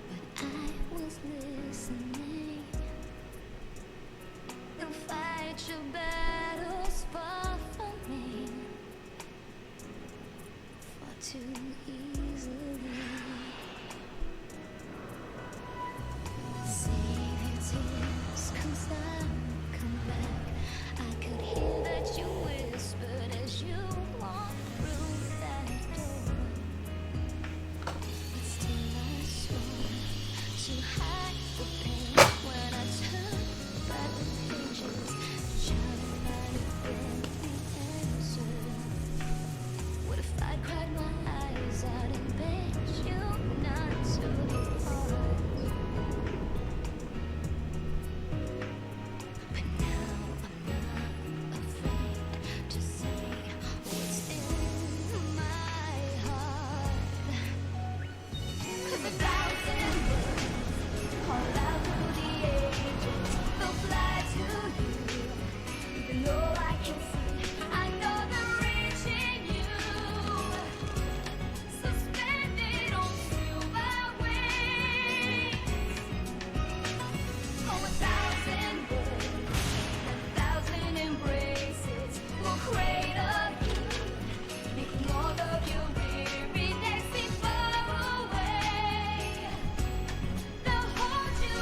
but I was listening. You'll fight your battles far from me. too easily. Save your tears, come back. I could hear that you whispered as you walked through that door. But still I swore to hide the pain when I turned back the pages, trying to find every answer. What if I cried my eyes out and begged you not to depart? But now I'm not afraid to say what's in my heart. 'Cause 1,000 words call out through the ages, they'll fly to you. Even though I can see, I know they're reaching you. Suspended on silver wings. Oh, 1,000 words, 1,000 embraces will cradle you, making all of your weary days seem far away. They'll hold you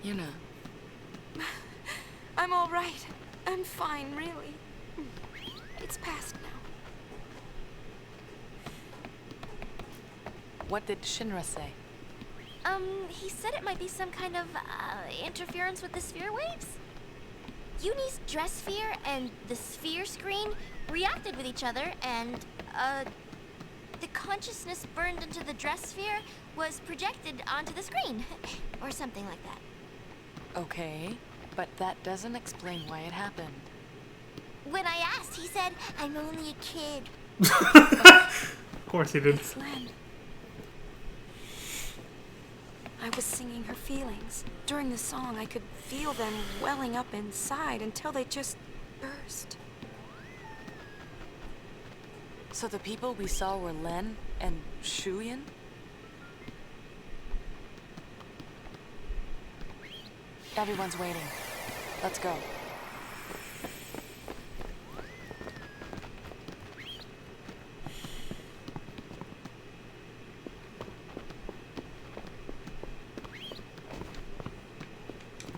Yuna. I'm all right. I'm fine, really. It's past now. What did Shinra say? He said it might be some kind of, interference with the sphere waves. Uni's dress sphere and the sphere screen reacted with each other, and, the consciousness burned into the dress sphere was projected onto the screen. Or something like that. Okay, but that doesn't explain why it happened. When I asked, he said, I'm only a kid. Of course he did. It's Len. I was singing her feelings. During the song, I could feel them welling up inside until they just burst. So the people we saw were Len and Shuyan? Everyone's waiting. Let's go.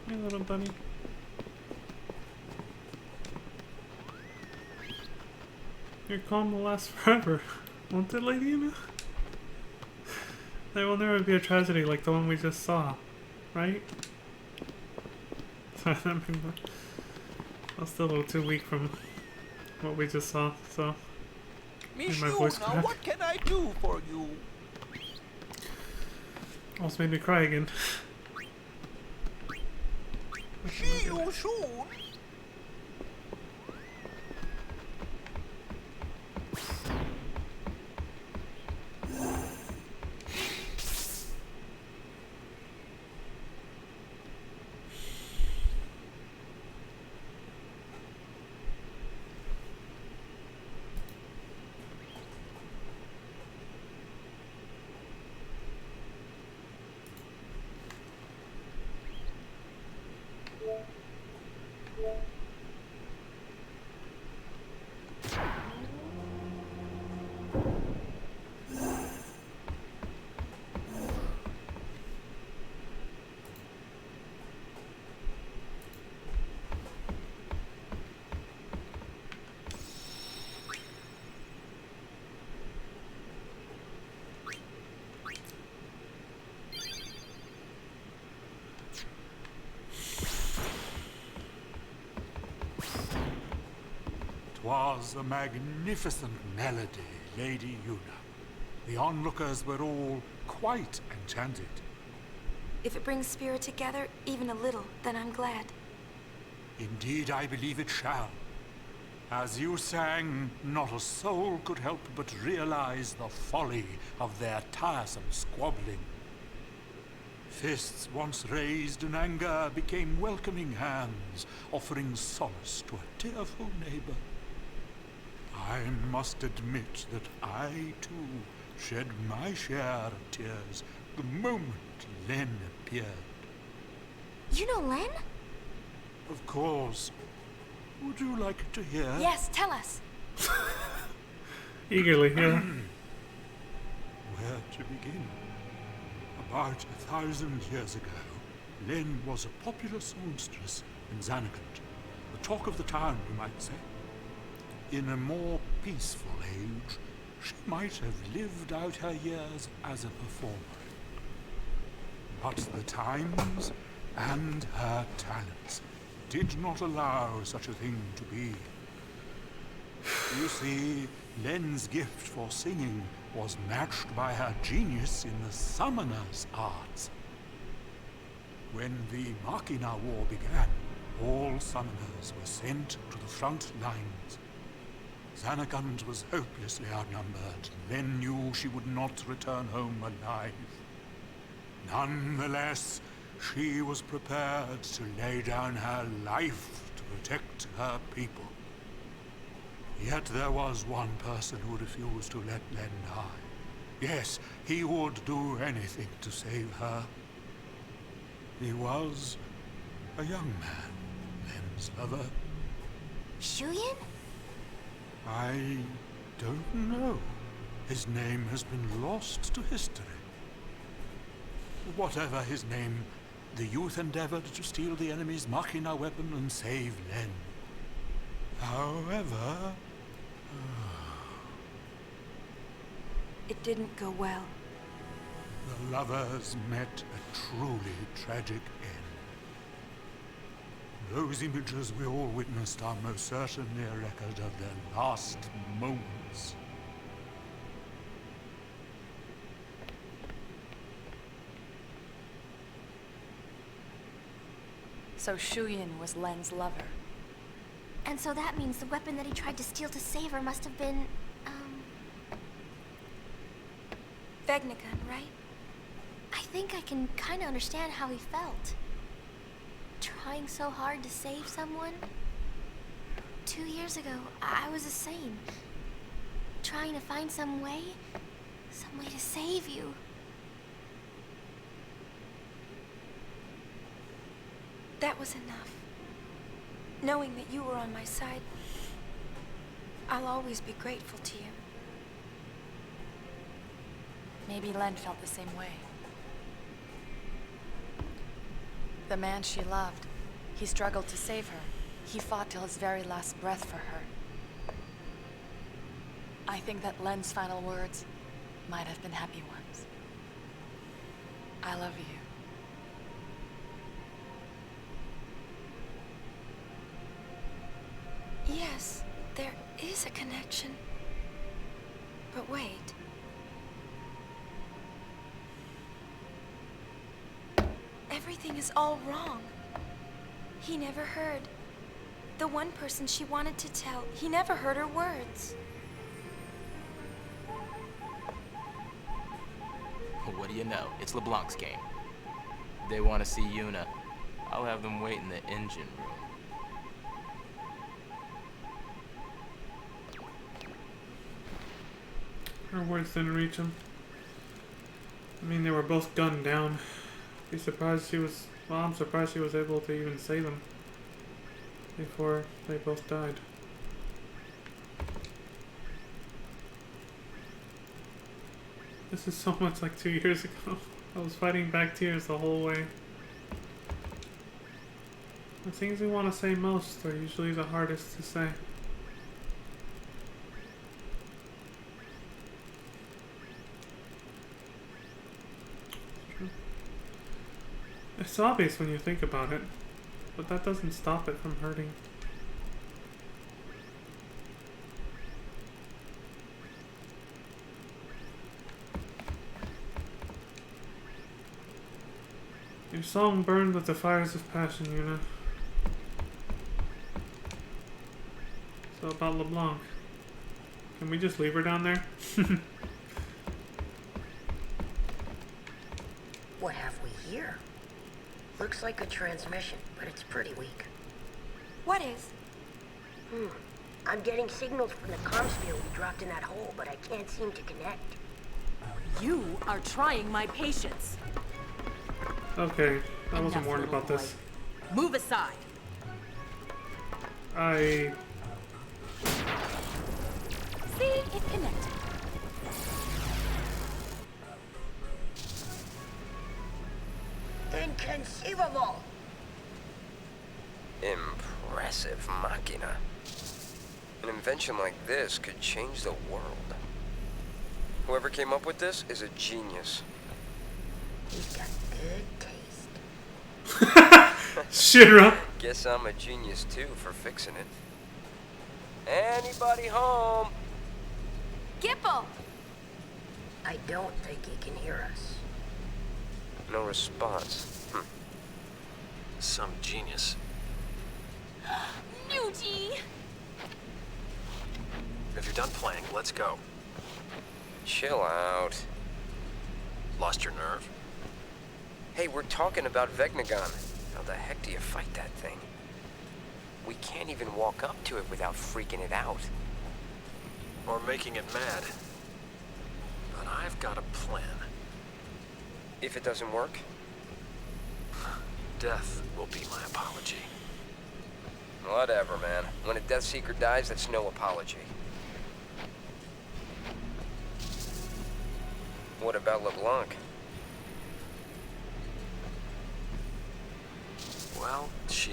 Hey, little bunny. Your calm will last forever, won't it, Lady Yuna? There will never be a tragedy like the one we just saw, right? Sorry, I was still a little too weak from what we just saw, so Miss my voice Yuna, cracked. what can I do for you? Almost made me cry again. See you soon. 'Twas a magnificent melody, Lady Yuna. The onlookers were all quite enchanted. If it brings Spirit together, even a little, then I'm glad. Indeed, I believe it shall. As you sang, not a soul could help but realize the folly of their tiresome squabbling. Fists once raised in anger became welcoming hands, offering solace to a tearful neighbor. I must admit that I, too, shed my share of tears the moment Len appeared. You know Len? Of course. Would you like to hear? Yes, tell us. Eagerly, yeah. Where to begin? About 1,000 years ago, Len was a popular songstress in Zanarkand, the talk of the town, you might say. In a more peaceful age, she might have lived out her years as a performer. But the times and her talents did not allow such a thing to be. You see, Len's gift for singing was matched by her genius in the summoner's arts. When the Machina War began, all summoners were sent to the front lines. Zanarkand was hopelessly outnumbered. Len knew she would not return home alive. Nonetheless, she was prepared to lay down her life to protect her people. Yet there was one person who refused to let Len die. Yes, he would do anything to save her. He was a young man, Len's lover. Shuyin? I don't know. His name has been lost to history. Whatever his name, the youth endeavored to steal the enemy's Machina weapon and save Len. However... It didn't go well. the lovers met a truly tragic end. Those images we all witnessed are most certainly a record of their last moments. So Shuyin was Len's lover. And so that means the weapon that he tried to steal to save her must have been, Vegnagun, right? I think I can kind of understand how he felt. Trying so hard to save someone. 2 years ago, I was the same. Trying to find some way to save you. That was enough. Knowing that you were on my side, I'll always be grateful to you. Maybe Len felt the same way. The man she loved, he struggled to save her. He fought till his very last breath for her. I think that Len's final words might have been happy ones. I love you. Yes, there is a connection. But wait. Everything is all wrong. He never heard. The one person she wanted to tell, he never heard her words. What do you know? It's LeBlanc's game. They want to see Yuna. I'll have them wait in the engine room. Her words didn't reach him. I mean, they were both gunned down. Be surprised she was. Well, I'm surprised she was able to even say them before they both died. This is so much like 2 years ago. I was fighting back tears the whole way. The things we want to say most are usually the hardest to say. It's obvious when you think about it, but that doesn't stop it from hurting. Your song burned with the fires of passion, Yuna. So about LeBlanc. Can we just leave her down there? What have we here? Looks like a transmission, but it's pretty weak. What is? I'm getting signals from the comms field we dropped in that hole, but I can't seem to connect. You are trying my patience. Okay, I wasn't warned about this. Move aside. I... See, it connected. Inconceivable! Impressive machina. An invention like this could change the world. Whoever came up with this is a genius. He's got good taste. Shinra. Guess I'm a genius too for fixing it. Anybody home? Gipple! I don't think he can hear us. No response. Some genius. Nuji! If you're done playing, let's go. Chill out. Lost your nerve? Hey, we're talking about Vegnagon. How the heck do you fight that thing? We can't even walk up to it without freaking it out. Or making it mad. But I've got a plan. If it doesn't work? Death will be my apology. Whatever, man. When a Death Seeker dies, that's no apology. What about LeBlanc? Well, she...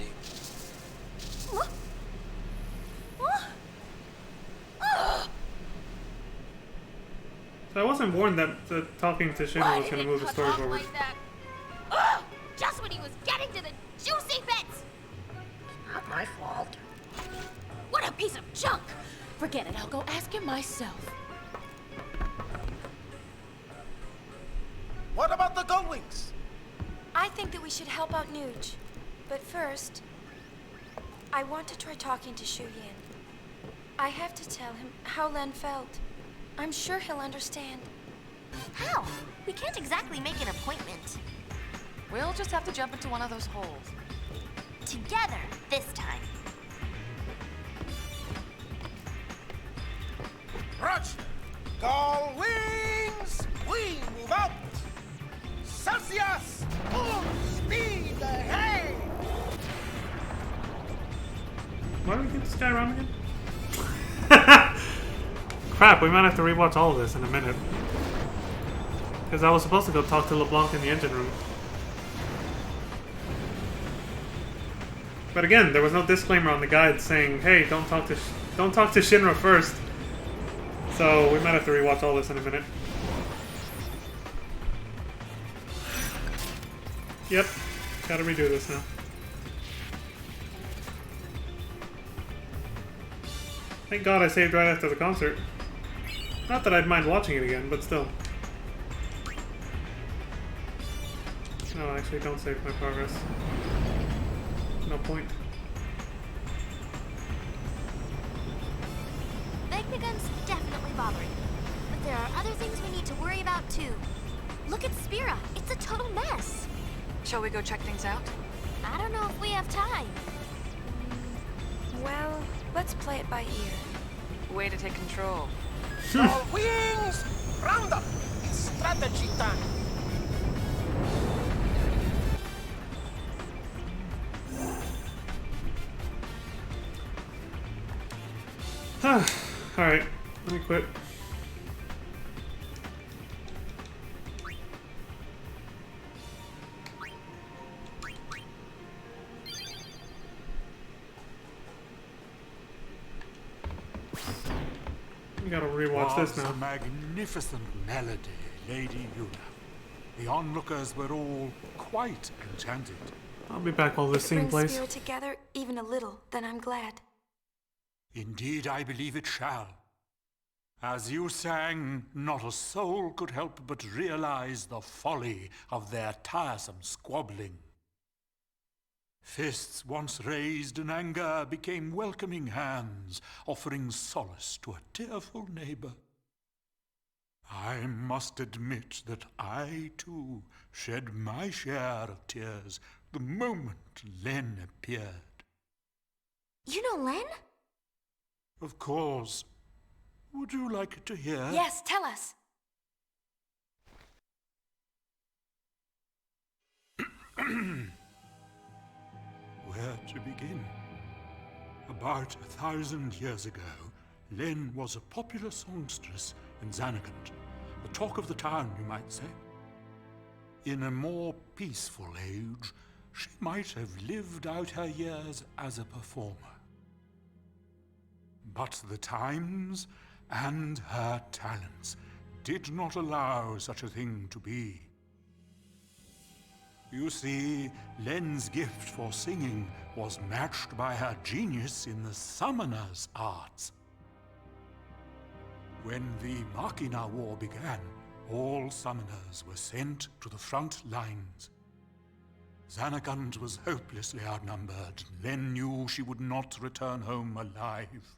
So I wasn't warned that talking to Shinra was going to move the story forward. Like that? Ugh! Just when he was getting to the juicy bits! Not my fault. What a piece of junk! Forget it, I'll go ask him myself. What about the Gullwings? I think that we should help out Nuge. But first, I want to try talking to Shu Yin. I have to tell him how Len felt. I'm sure he'll understand. How? We can't exactly make an appointment. We'll just have to jump into one of those holes. Together, this time. Roger! Gullwings! We move out! Celsius! Full speed ahead! Why do we get this guy around again? Crap, we might have to rewatch all of this in a minute. Because I was supposed to go talk to LeBlanc in the engine room. But again, there was no disclaimer on the guide saying, "Hey, don't talk to Shinra first." So we might have to rewatch all this in a minute. Yep, gotta redo this now. Thank God I saved right after the concert. Not that I'd mind watching it again, but still. No, actually, don't save my progress. No point. Vegnagun's definitely bothering. But there are other things we need to worry about too. Look at Spira. It's a total mess. Shall we go check things out? I don't know if we have time. Well, let's play it by ear. Way to take control. Gullwings! Round up! It's strategy time! Alright, let me quit. You gotta rewatch this now. A magnificent melody, Lady Yuna. The onlookers were all quite enchanted. I'll be back while this scene Bring plays. Spirit together even a little, then I'm glad. Indeed, I believe it shall. As you sang, not a soul could help but realize the folly of their tiresome squabbling. Fists once raised in anger became welcoming hands, offering solace to a tearful neighbor. I must admit that I, too, shed my share of tears the moment Len appeared. You know Len? Of course. Would you like to hear? Yes, tell us. Where to begin? About 1,000 years ago, Len was a popular songstress in Zanarkand, the talk of the town, you might say. In a more peaceful age, she might have lived out her years as a performer. But the times and her talents did not allow such a thing to be. You see, Len's gift for singing was matched by her genius in the summoner's arts. When the Machina War began, all summoners were sent to the front lines. Zanarkand was hopelessly outnumbered. Len knew she would not return home alive.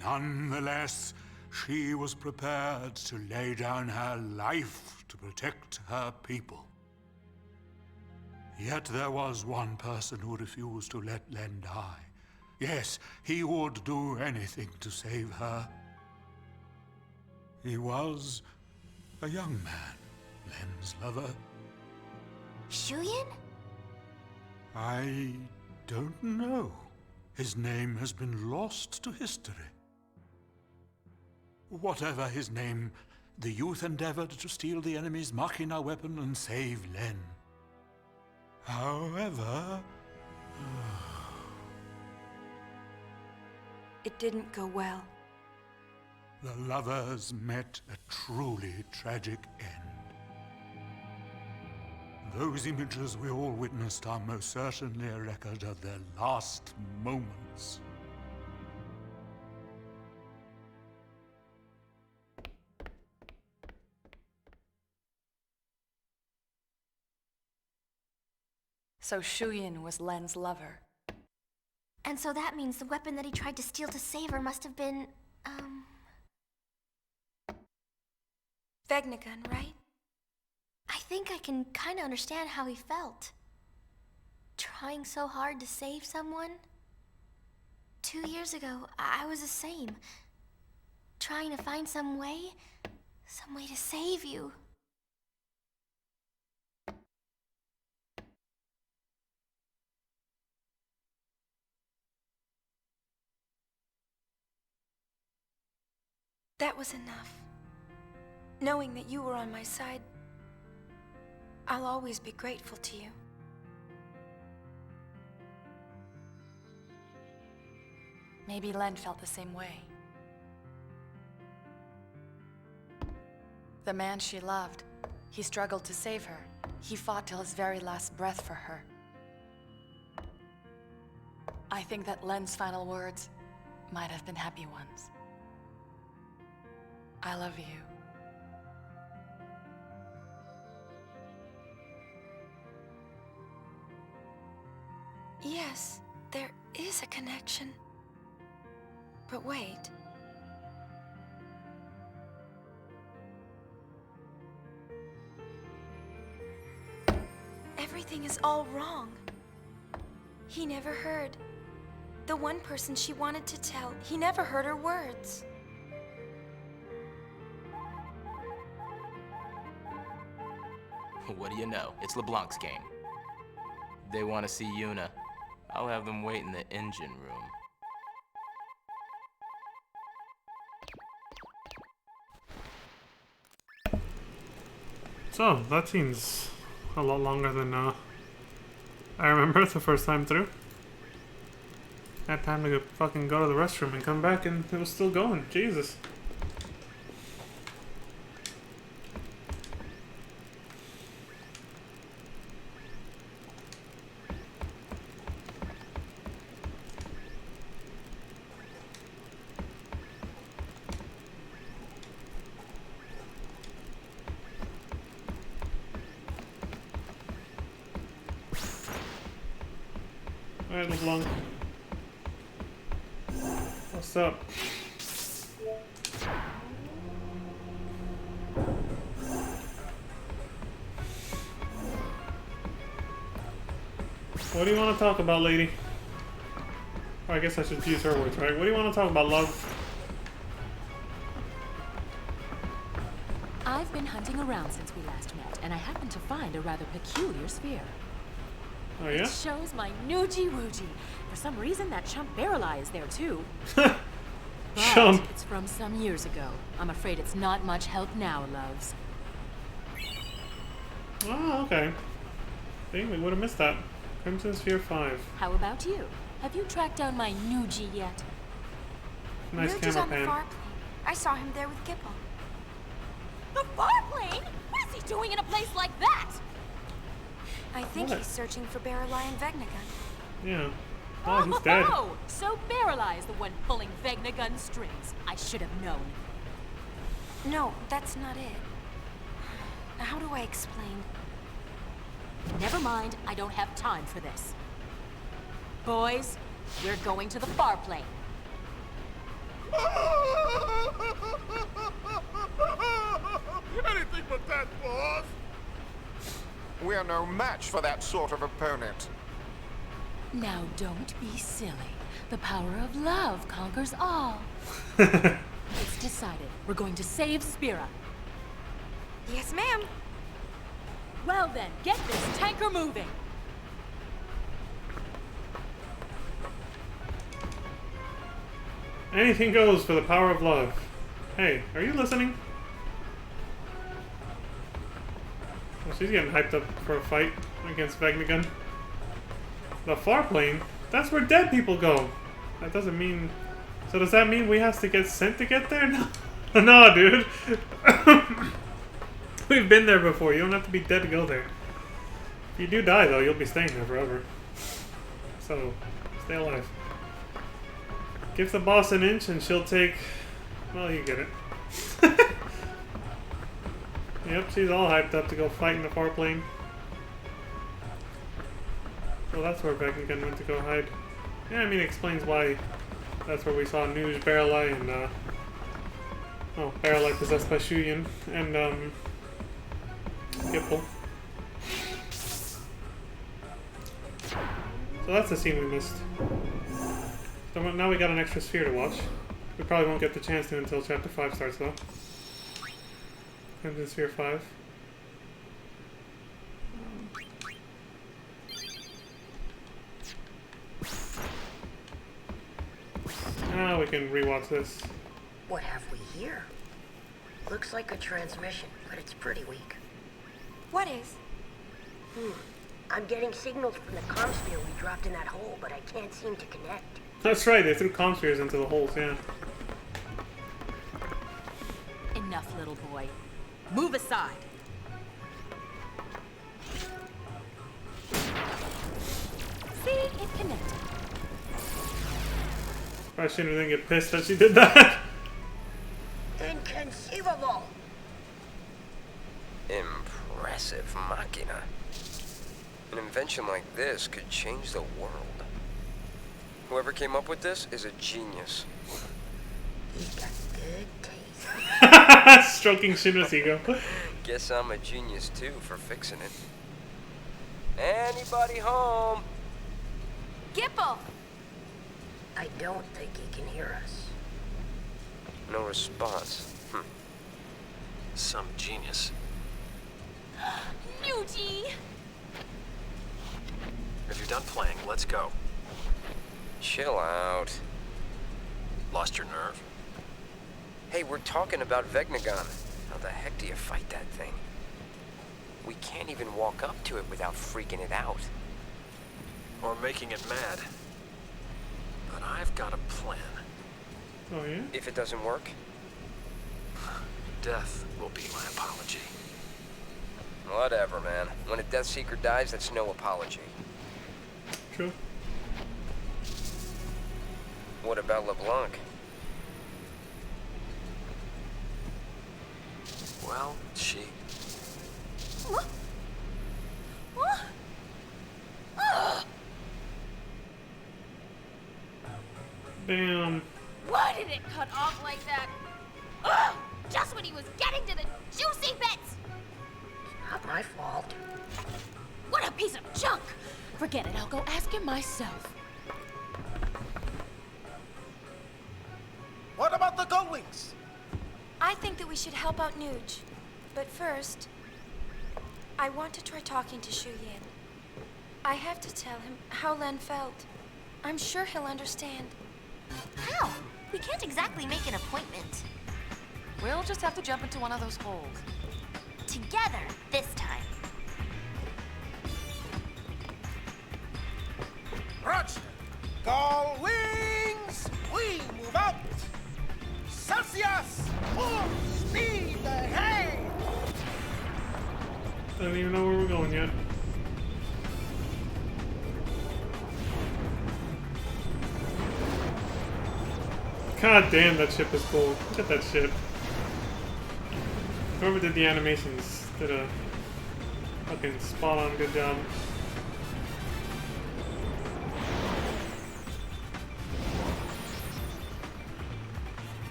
Nonetheless, she was prepared to lay down her life to protect her people. Yet there was one person who refused to let Len die. Yes, he would do anything to save her. He was a young man, Len's lover. Shuyin? I don't know. His name has been lost to history. Whatever his name, the youth endeavored to steal the enemy's Machina weapon and save Len. However... It didn't go well. The lovers met a truly tragic end. Those images we all witnessed are most certainly a record of their last moments. So Shuyin was Len's lover. And so that means the weapon that he tried to steal to save her must have been, Vegnagun, right? I think I can kind of understand how he felt. Trying so hard to save someone. 2 years ago, I was the same. Trying to find some way to save you. That was enough. Knowing that you were on my side, I'll always be grateful to you. Maybe Len felt the same way. The man she loved, he struggled to save her. He fought till his very last breath for her. I think that Len's final words might have been happy ones. I love you. Yes, there is a connection. But wait. Everything is all wrong. He never heard. The one person she wanted to tell, he never heard her words. What do you know? It's LeBlanc's game. They want to see Yuna. I'll have them wait in the engine room. So, that seems a lot longer than I remember the first time through. Had time to fucking go to the restroom and come back and it was still going. Jesus. Alright, LeBlanc. What's up? What do you want to talk about, lady? Or I guess I should use her words, right? What do you want to talk about, love? I've been hunting around since we last met, and I happened to find a rather peculiar sphere. Oh, yeah? It shows my Nuji Wuji. For some reason, that chump Barreleye is there, too. Chump. But it's from some years ago. I'm afraid it's not much help now, loves. Oh, okay. Dang, we would have missed that. Crimson Sphere 5. How about you? Have you tracked down my Nuji yet? Nice Nuji's camera on the pan. far plane. I saw him there with Gipple. The Farplane? What is he doing in a place like that? I think What? he's searching for Barreleye and Vegnagun. Yeah. Oh, he's dead. Oh, so Barreleye is the one pulling Vegnagun strings. I should have known. No, that's not it. How do I explain? Never mind, I don't have time for this. Boys, we're going to the Farplane. Anything but that, boss! We're no match for that sort of opponent. Now don't be silly. The power of love conquers all. It's decided. We're going to save Spira. Yes, ma'am. Well then, get this tanker moving. Anything goes for the power of love. Hey, are you listening? Oh, she's getting hyped up for a fight against Vegnagun. The Farplane? That's where dead people go. That doesn't mean... So does that mean we have to get sent to get there? No, no, dude. We've been there before. You don't have to be dead to go there. If you do die, though, you'll be staying there forever. So, stay alive. Give the boss an inch and she'll take... Well, you get it. Yep, she's all hyped up to go fight in the Farplane. So that's where Vegnagun went to go hide. Yeah, I mean, it explains why that's where we saw Nuge, Barreleye, and, oh, Barreleye possessed by Shuyin, and, Gipple. So that's the scene we missed. So now we got an extra sphere to watch. We probably won't get the chance to until Chapter 5 starts, though. Crimson Sphere 5. Now we can rewatch this. What have we here? Looks like a transmission, but it's pretty weak. What is? I'm getting signals from the comm sphere we dropped in that hole, but I can't seem to connect. That's right, they threw comm spheres into the holes, yeah. Enough, little boy. Move aside. See, it connected. Probably shouldn't even get pissed that she did that. Inconceivable! Impressive machina. An invention like this could change the world. Whoever came up with this is a genius. He's got good taste. Stroking Shinra's ego. Guess I'm a genius too for fixing it. Anybody home? Gipple! I don't think he can hear us. No response. Some genius. Nuji! If you're done playing, let's go. Chill out. Lost your nerve? Hey, we're talking about Vegnagun. How the heck do you fight that thing? We can't even walk up to it without freaking it out. Or making it mad. But I've got a plan. Oh, yeah? If it doesn't work? Death will be my apology. Whatever, man. When a Death Seeker dies, that's no apology. True. What about LeBlanc? Well, she... Damn. Why did it cut off like that? Ugh! Just when he was getting to the juicy bits! Not my fault. What a piece of junk! Forget it, I'll go ask him myself. What about the Gullwings? I think that we should help out Nuge. But first, I want to try talking to Shu Yin. I have to tell him how Len felt. I'm sure he'll understand. How? We can't exactly make an appointment. We'll just have to jump into one of those holes. Together, this time. Roger. Gullwings, we move out. Celsius, full speed ahead. I don't even know where we're going yet. God damn, that ship is cool. Look at that ship. Whoever did the animations did a fucking spot on good job.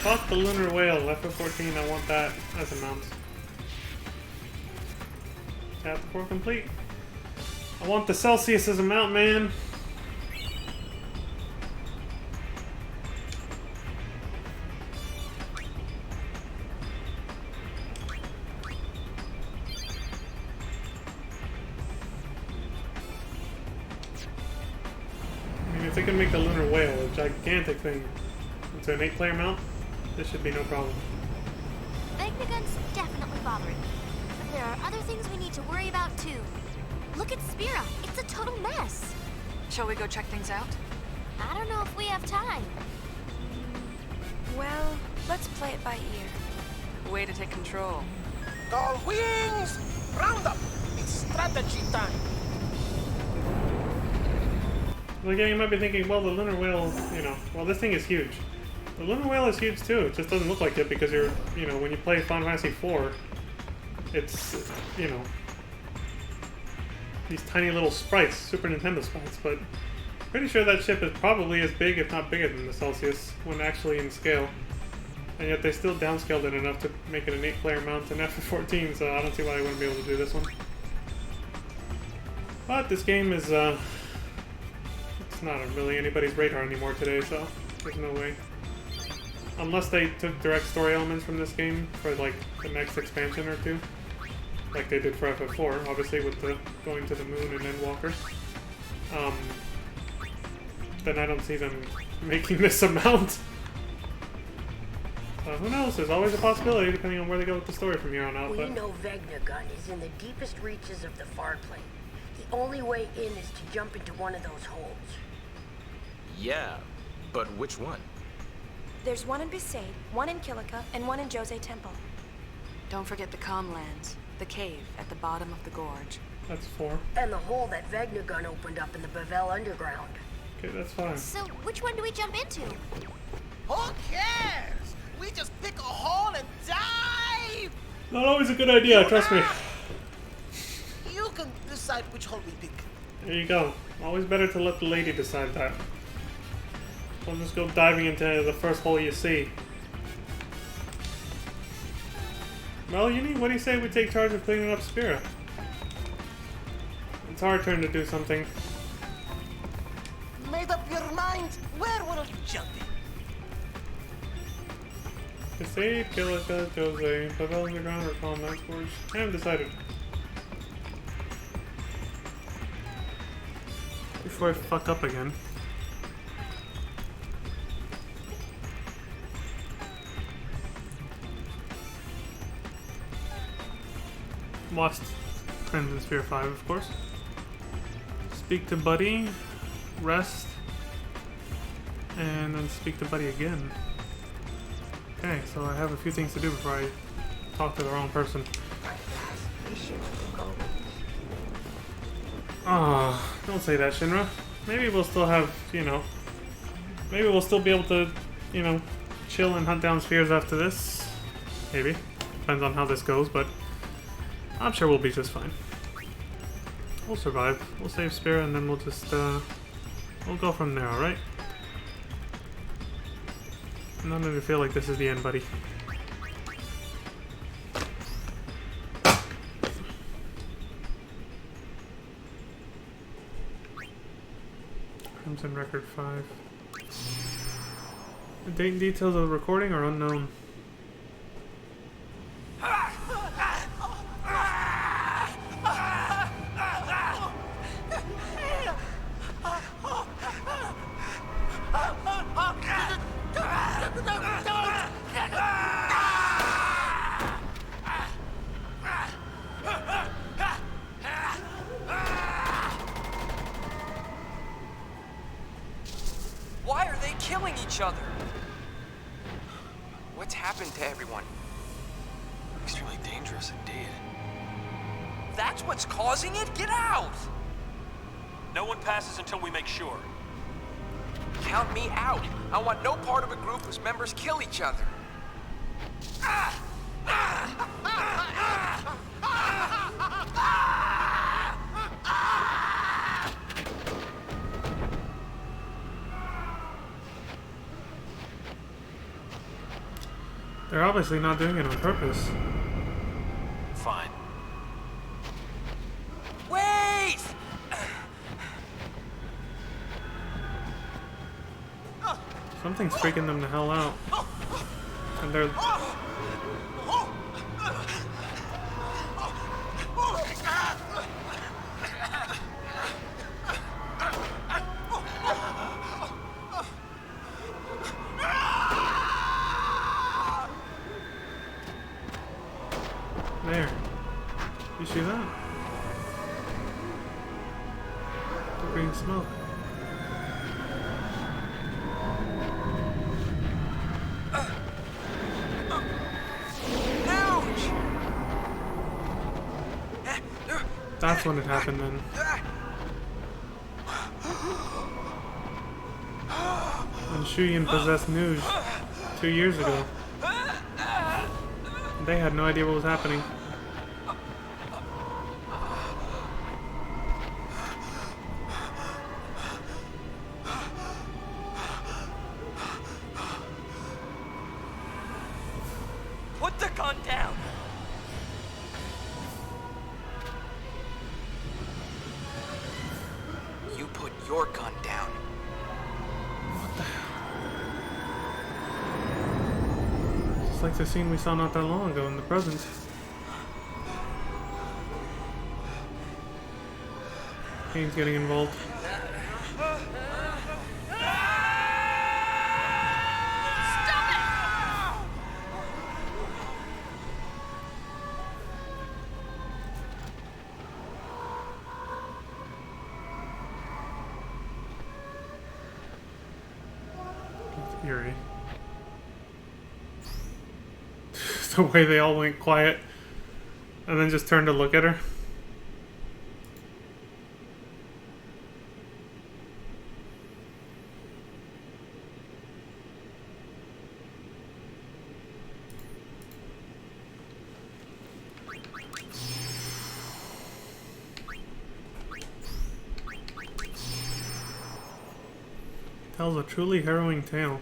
Fuck the lunar whale, FF14, I want that as a mount. Chapter 4 complete. I want the Celsius as a mount, man. I mean, if they can make the lunar whale a gigantic thing into an 8-player mount, this should be no problem. Vegnagun's definitely bothering me. But there are other things we need to worry about too. Look at Spira. It's a total mess. Shall we go check things out? I don't know if we have time. Well, let's play it by ear. Way to take control. Gullwings, round up. It's strategy time. Well, yeah, you might be thinking, well, the lunar whale, you know, well, this thing is huge. The lunar whale is huge too. It just doesn't look like it because you're, you know, when you play Final Fantasy IV, it's, you know, these tiny little sprites, Super Nintendo sprites, but pretty sure that ship is probably as big, if not bigger than the Celsius, when actually in scale. And yet they still downscaled it enough to make it an 8-player mount in FF14, so I don't see why they wouldn't be able to do this one. But this game is, it's not really anybody's radar anymore today, so there's no way. Unless they took direct story elements from this game for, like, the next expansion or two. Like they did for FF4, obviously, with the going to the moon and Endwalker. Then I don't see them making this amount. Who knows? There's always a possibility, depending on where they go with the story from here on out. We know Vegnagun is in the deepest reaches of the Far Plane. The only way in is to jump into one of those holes. Yeah, but which one? There's one in Besaid, one in Kilika, and one in Jose Temple. Don't forget the Calmlands, the cave at the bottom of the gorge. That's 4. And the hole that Vegnagun opened up in the Bavel Underground. Okay, that's fine. So, which one do we jump into? Who cares? We just pick a hole and dive! Not always a good idea, trust me. You can decide which hole we pick. There you go. Always better to let the lady decide that. Don't just go diving into the first hole you see. Well, what do you say we take charge of cleaning up Spira? It's our turn to do something. Made up your mind? Where will you jump in? Besaid, Kilika, Jose, Bavel Underground, or Calmlands Gorge? I haven't decided. Before I fuck up again. Lost Crimson Sphere 5, of course. Speak to Buddy, rest, and then speak to Buddy again. Okay, so I have a few things to do before I talk to the wrong person. Ah, don't say that, Shinra. Maybe we'll still have, maybe we'll still be able to, chill and hunt down spheres after this. Maybe. Depends on how this goes, but I'm sure we'll be just fine. We'll survive. We'll save Spira and then we'll just, we'll go from there, alright? I'm not gonna feel like this is the end, buddy. Crimson Record 5. The date and details of the recording are unknown. Why are they killing each other? What's happened to everyone? Extremely dangerous indeed. That's what's causing it? Get out! No one passes until we make sure. Count me out. I want no part of a group whose members kill each other. They're obviously not doing it on purpose. Fine. Wait! Something's freaking them the hell out. And they're... There. You see that? The green smoke. That's when it happened then. When Shuyin possessed Nuge 2 years ago. They had no idea what was happening. Put the gun down! You put your gun down. It's like the scene we saw not that long ago in the present. Kane's getting involved. Eerie. The way they all went quiet and then just turned to look at her. Tells a truly harrowing tale.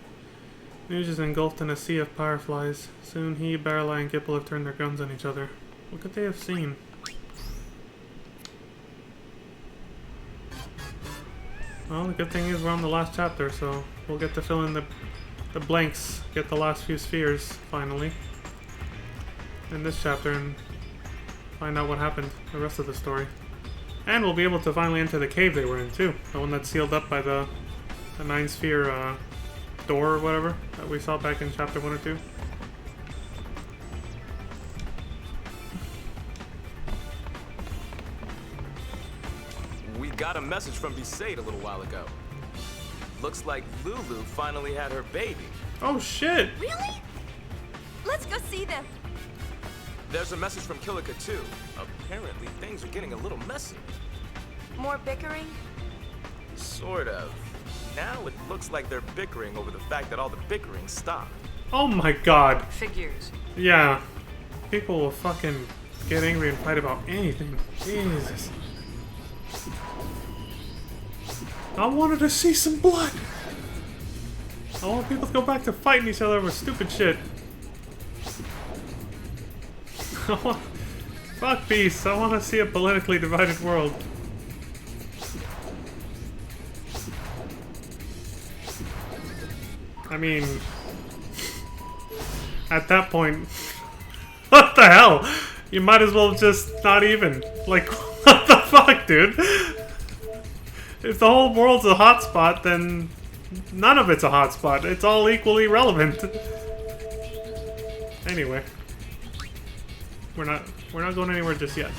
Nuge is engulfed in a sea of fireflies. Soon he, Baralai, and Gipple have turned their guns on each other. What could they have seen? Well, the good thing is we're on the last chapter, so we'll get to fill in the blanks, get the last few spheres, finally, in this chapter, and find out what happened, the rest of the story. And we'll be able to finally enter the cave they were in, too. The one that's sealed up by the 9-sphere door or whatever that we saw back in chapter 1 or 2. We got a message from Besaid a little while ago. Looks like Lulu finally had her baby. Oh shit! Really? Let's go see them. There's a message from Kilika too. Apparently things are getting a little messy. More bickering? Sort of. Now it looks like they're bickering over the fact that all the bickering stopped. Oh my god. Figures. Yeah. People will fucking get angry and fight about anything. Jesus. I wanted to see some blood. I want people to go back to fighting each other over stupid shit. Fuck peace. I want to see a politically divided world. I mean, at that point, what the hell? You might as well just not even. Like, what the fuck, dude? If the whole world's a hotspot, then none of it's a hotspot. It's all equally relevant. Anyway, we're not going anywhere just yet.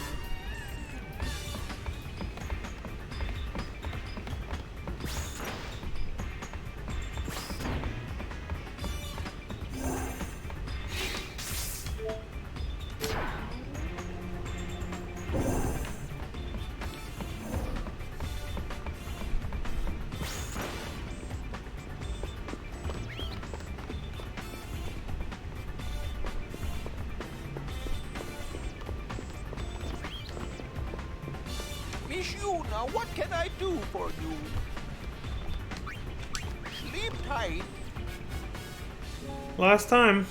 Miss Yuna, what can I do for you? Sleep tight. Last time.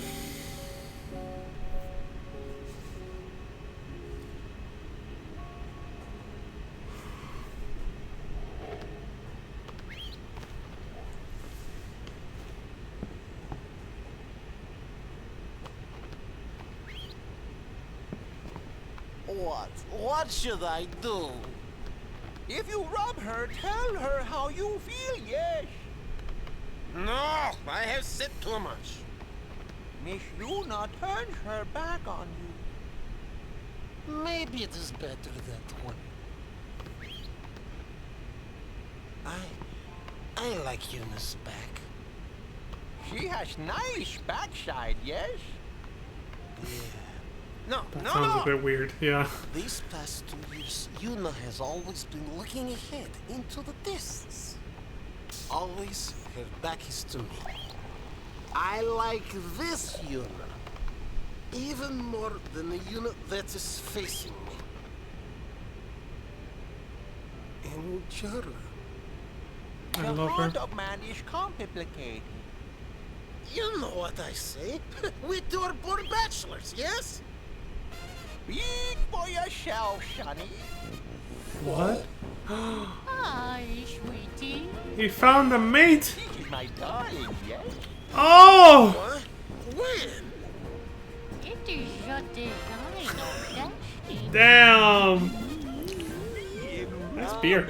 What should I do? If you rub her, tell her how you feel, yes. No, I have said too much. Miss Yuna turns her back on you. Maybe it is better that way. I like Yuna's back. She has nice backside, yes? Yeah. No, That no, sounds no. a bit weird, yeah. These past 2 years, Yuna has always been looking ahead into the distance. Always her back is to me. I like this Yuna even more than the Yuna that is facing me. And Jara. I The love her. heart of man is complicated. You know what I say. We two are born bachelors, yes? Speak for yourself, Sonny. What? Hi, sweetie. He found a mate! This is my darling, yes? Oh! What? When? It is your design of destiny. Damn! Nice beer.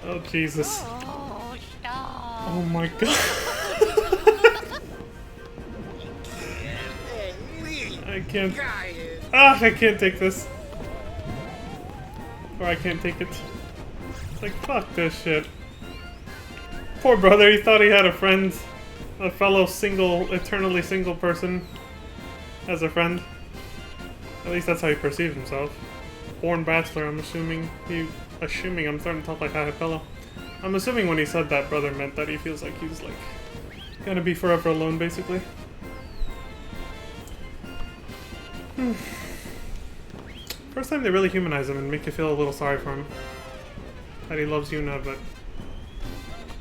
Oh, Jesus. Oh, stop. Oh my god. I can't. Ah, I can't take this. Or I can't take it. It's like, fuck this shit. Poor brother, he thought he had a friend. A fellow single, eternally single person. As a friend. At least that's how he perceived himself. Born bachelor, I'm assuming. I'm starting to talk like High-Pillow. I'm assuming when he said that, brother meant that he feels like he's like gonna be forever alone, basically. First time they really humanize him and make you feel a little sorry for him. That he loves Yuna, but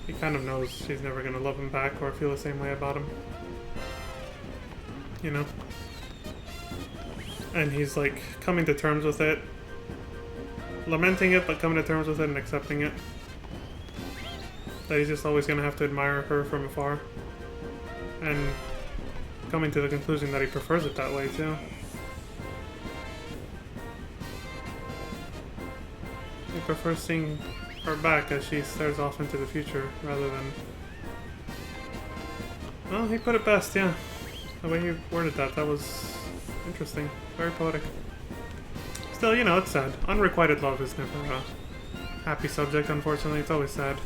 he kind of knows she's never gonna love him back or feel the same way about him. You know? And he's like coming to terms with it. Lamenting it, but coming to terms with it and accepting it. That he's just always gonna have to admire her from afar. And coming to the conclusion that he prefers it that way too. He prefers seeing her back as she stares off into the future rather than... Well, he put it best, yeah. The way he worded that was interesting. Very poetic. Still, you know, it's sad. Unrequited love is never a happy subject, unfortunately. It's always sad.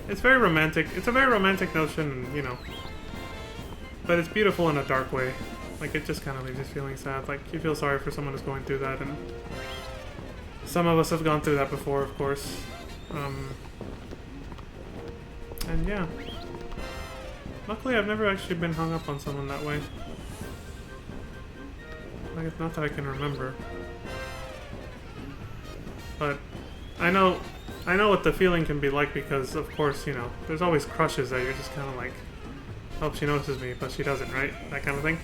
It's very romantic. It's a very romantic notion, you know. But it's beautiful in a dark way. Like, it just kind of leaves you feeling sad. Like, you feel sorry for someone who's going through that, and some of us have gone through that before, of course. And yeah. Luckily, I've never actually been hung up on someone that way. Like, not that I can remember. But I know I know what the feeling can be like because, of course, you know, there's always crushes that you're just kind of like, hope she notices me, but she doesn't, right? That kind of thing.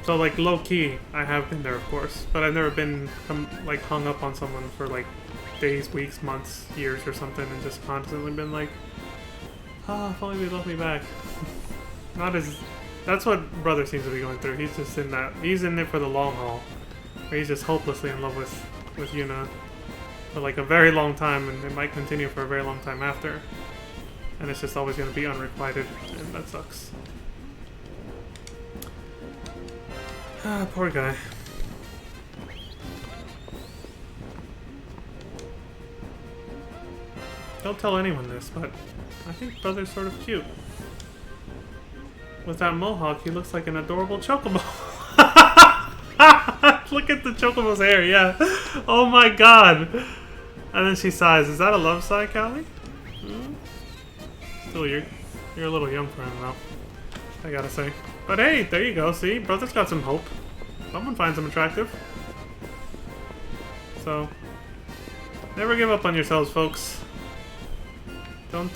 So like low key, I have been there, of course, but I've never been like hung up on someone for like days, weeks, months, years, or something, and just constantly been like, ah, if only they love me back. Not as. That's what Brother seems to be going through. He's just in that. He's in it for the long haul. Where he's just hopelessly in love with Yuna for like a very long time, and it might continue for a very long time after. And it's just always going to be unrequited, and that sucks. Ah, poor guy. Don't tell anyone this, but I think Brother's sort of cute. With that mohawk, he looks like an adorable chocobo. Look at the chocobo's hair, yeah. Oh my god. And then she sighs. Is that a love sigh, Callie? Hmm? Still, you're a little young for him, though. I gotta say. But hey, there you go. See, Brother's got some hope. Someone finds him attractive. So, never give up on yourselves, folks. Don't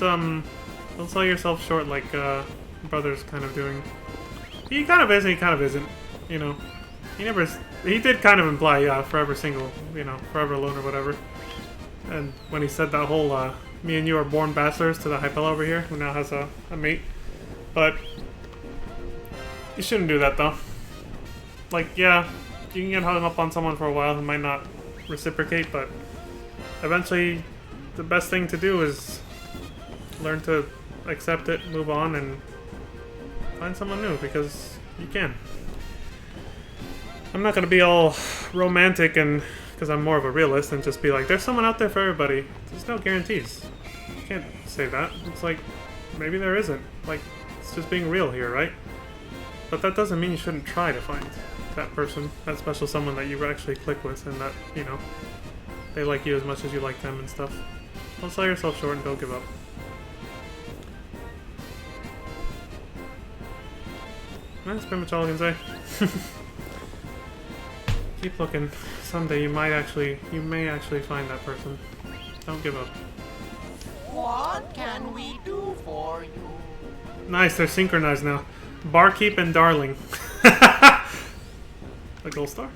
sell yourself short like Brother's kind of doing. He kind of is and he kind of isn't. You know, he did kind of imply, yeah, forever single, you know, forever alone or whatever. And when he said that whole, me and you are born bachelors to the Hypella over here, who now has a mate. But you shouldn't do that, though. Like, yeah, you can get hung up on someone for a while who might not reciprocate, but eventually the best thing to do is learn to accept it, move on, and find someone new, because you can. I'm not going to be all romantic and because I'm more of a realist and just be like, there's someone out there for everybody. There's no guarantees. You can't say that. It's like, maybe there isn't. Like, it's just being real here, right? But that doesn't mean you shouldn't try to find that person, that special someone that you actually click with and that, you know, they like you as much as you like them and stuff. Don't sell yourself short and don't give up. That's pretty much all I can say. Keep looking. Someday you may actually find that person. Don't give up. What can we do for you? Nice, they're synchronized now. Barkeep and Darling. A gold star?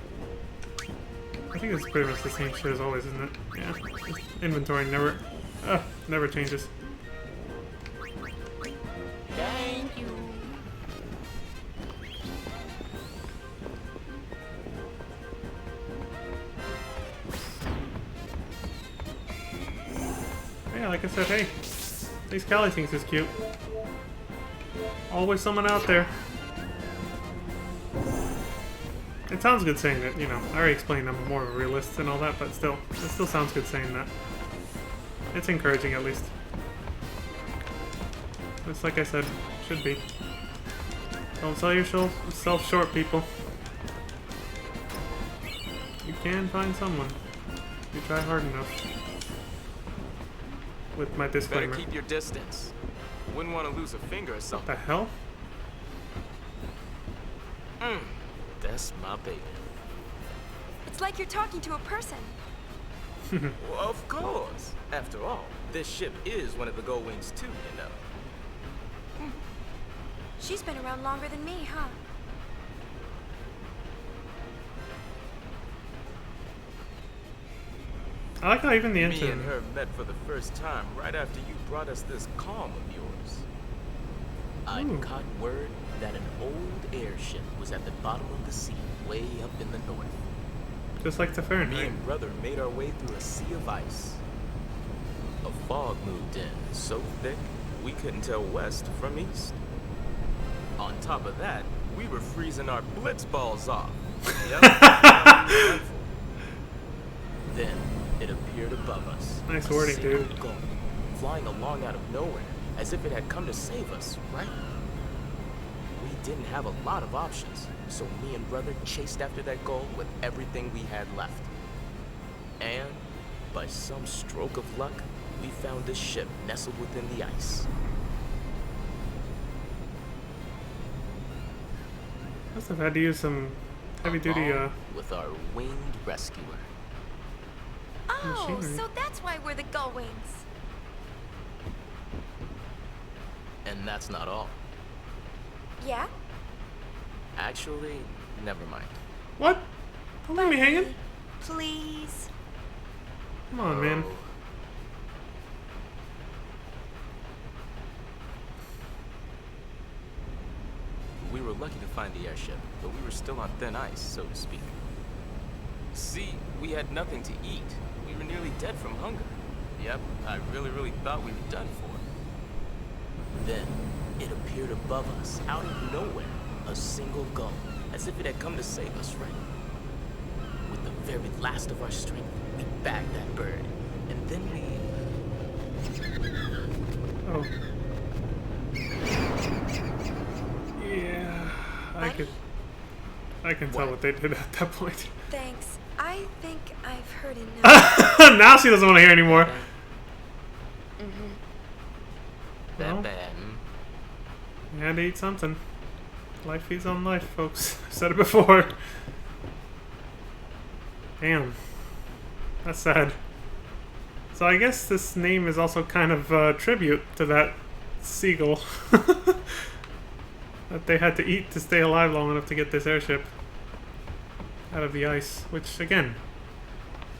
I think it's pretty much the same shit as always, isn't it? Yeah. Inventory never changes. Thank you. Yeah, like I said, hey, at least Callie thinks it's cute. Always someone out there. It sounds good saying that, you know, I already explained I'm more of a realist and all that, but still, it still sounds good saying that. It's encouraging, at least. It's like I said, should be. Don't sell yourself short, people. You can find someone. You try hard enough. With my disclaimer. Better keep your distance. Wouldn't want to lose a finger or something. What the hell? That's my baby. It's like you're talking to a person. Well, of course. After all, this ship is one of the Gold Wings too, you know. She's been around longer than me, huh? I like how even the Me engine. and her met for the first time right after you brought us this calm of yours. I'd caught word that an old airship was at the bottom of the sea, way up in the north. Just like the Fahrenheit. Me and Brother made our way through a sea of ice. A fog moved in, so thick we couldn't tell west from east. On top of that, we were freezing our blitz balls off. Yep. Then it appeared above us. Nice wording, dude. Goal, flying along out of nowhere, as if it had come to save us, right? We didn't have a lot of options, so me and Brother chased after that goal with everything we had left. And, by some stroke of luck, we found this ship nestled within the ice. Must have had to use some heavy-duty, With our winged rescuer. Oh, Oh, machinery. so that's why we're the Gullwings. And that's not all. Yeah? Actually, never mind. What? Don't leave me hanging. Please. Come on, man. We were lucky to find the airship, but we were still on thin ice, so to speak. See, we had nothing to eat. We were nearly dead from hunger. Yep, I really thought we were done for. Then, it appeared above us, out of nowhere, a single gull, as if it had come to save us, right? With the very last of our strength, we bagged that bird, and then we... Oh. Yeah, I can tell what they did at that point. Thanks. I think I've heard enough. Now she doesn't want to hear anymore. That bad. You had to eat something. Life feeds on life, folks. I've said it before. Damn. That's sad. So I guess this name is also kind of a tribute to that seagull. That they had to eat to stay alive long enough to get this airship out of the ice. Which, again,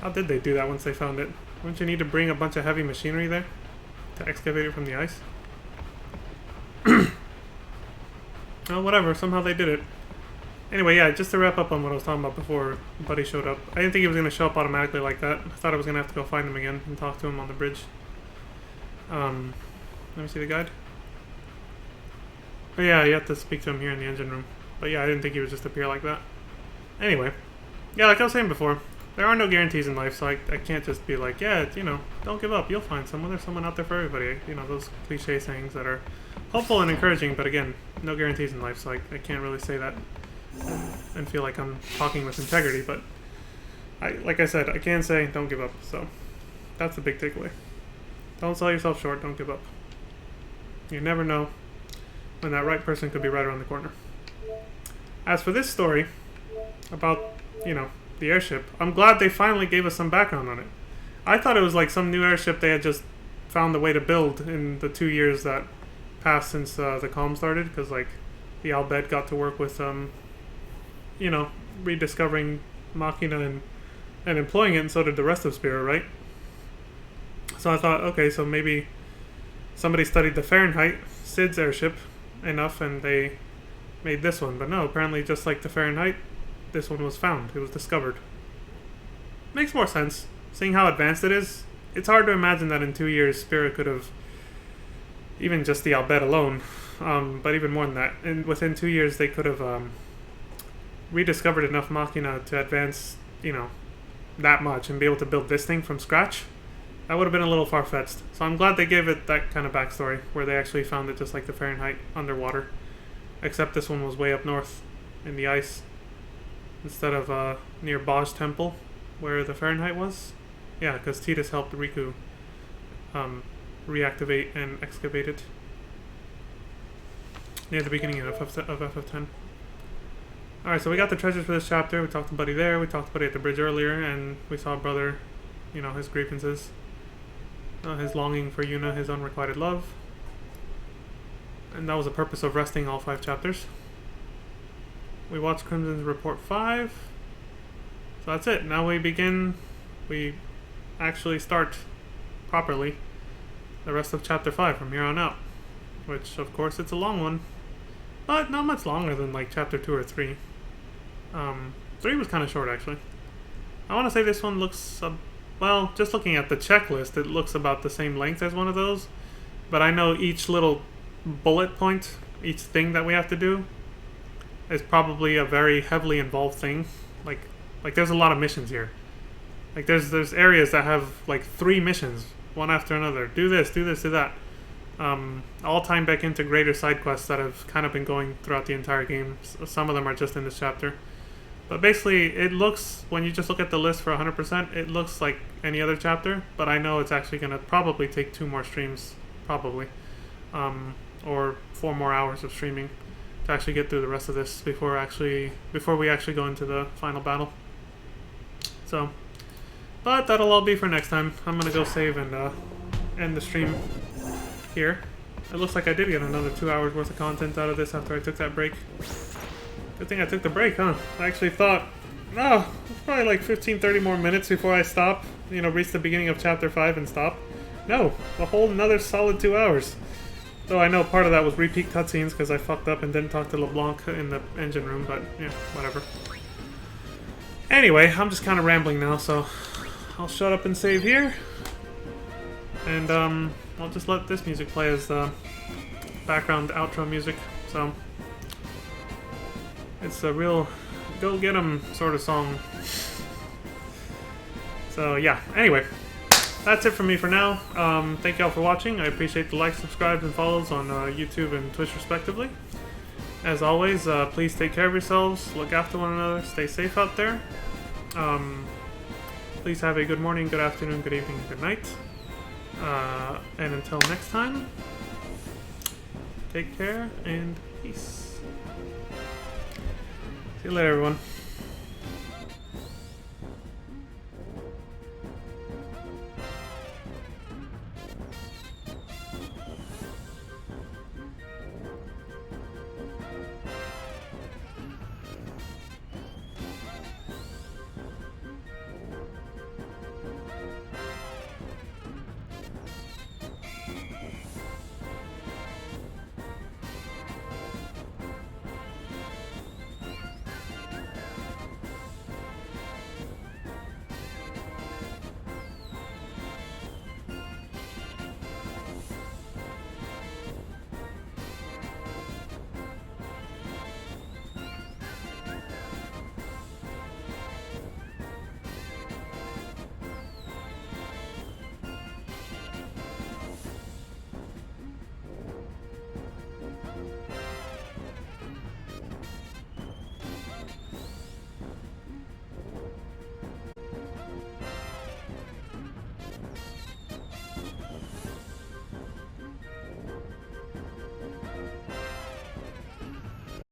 how did they do that once they found it? Wouldn't you need to bring a bunch of heavy machinery there to excavate it from the ice? Well, whatever. Somehow they did it. Anyway, yeah, just to wrap up on what I was talking about before Buddy showed up. I didn't think he was going to show up automatically like that. I thought I was going to have to go find him again and talk to him on the bridge. Let me see the guide. But yeah, you have to speak to him here in the engine room. But yeah, I didn't think he would just appear like that. Anyway, yeah, like I was saying before, there are no guarantees in life, so I can't just be like, yeah, you know, don't give up, you'll find someone, there's someone out there for everybody. You know, those cliche sayings that are hopeful and encouraging, but again, no guarantees in life, so I can't really say that and feel like I'm talking with integrity, but like I said, I can say don't give up, so that's a big takeaway. Don't sell yourself short, don't give up. You never know when that right person could be right around the corner. As for this story about, you know, the airship, I'm glad they finally gave us some background on it. I thought it was like some new airship they had just found a way to build in the 2 years that passed since the calm started, because like the Al Bhed got to work with you know, rediscovering Machina and employing it, and so did the rest of Spira, right? So I thought, okay, so maybe somebody studied the Fahrenheit, Sid's airship, enough, and they made this one. But no, apparently just like the Fahrenheit, this one was found. It was discovered. Makes more sense. Seeing how advanced it is, it's hard to imagine that in 2 years Spira could have, even just the Al Bhed alone, but even more than that, and within 2 years they could have rediscovered enough Machina to advance, you know, that much and be able to build this thing from scratch. That would have been a little far-fetched. So I'm glad they gave it that kind of backstory, where they actually found it just like the Fahrenheit underwater. Except this one was way up north in the ice, instead of near Baj Temple, where the Fahrenheit was. Yeah, because Tidus helped Riku reactivate and excavate it near the beginning of FF10. Alright, so we got the treasures for this chapter. We talked to Buddy there, we talked to Buddy at the bridge earlier, and we saw Brother, you know, his grievances. His longing for Yuna, his unrequited love. And that was the purpose of resting all 5 chapters. We watched Crimson's Report 5. So that's it. Now we actually start properly the rest of chapter 5 from here on out. Which, of course, it's a long one. But not much longer than like chapter 2 or 3. 3 was kind of short, actually. I want to say this one looks, well, just looking at the checklist, it looks about the same length as one of those. But I know each little bullet point, each thing that we have to do, is probably a very heavily involved thing. Like there's a lot of missions here. Like there's areas that have like 3 missions, one after another. Do this, do that. All tied back into greater side quests that have kind of been going throughout the entire game. Some of them are just in this chapter. But basically, it looks, when you just look at the list for 100%, it looks like any other chapter, but I know it's actually going to probably take 2 more streams, probably. Or 4 more hours of streaming to actually get through the rest of this before we actually go into the final battle. So, But that'll all be for next time. I'm gonna go save and end the stream here. It looks like I did get another 2 hours worth of content out of this after I took that break. Good thing I took the break, huh? I actually thought, oh, it's probably like 15-30 more minutes before I stop. You know, reach the beginning of chapter 5 and stop. No, a whole another solid 2 hours. Though I know part of that was repeat cutscenes because I fucked up and didn't talk to LeBlanc in the engine room, but yeah, whatever. Anyway, I'm just kind of rambling now, so I'll shut up and save here. And I'll just let this music play as the background outro music. So it's a real go get 'em sort of song. So yeah, anyway, that's it from me for now. Thank y'all for watching. I appreciate the likes, subscribes, and follows on YouTube and Twitch respectively. As always, please take care of yourselves, look after one another, stay safe out there. Please have a good morning, good afternoon, good evening, good night. And until next time, take care and peace. See you later, everyone.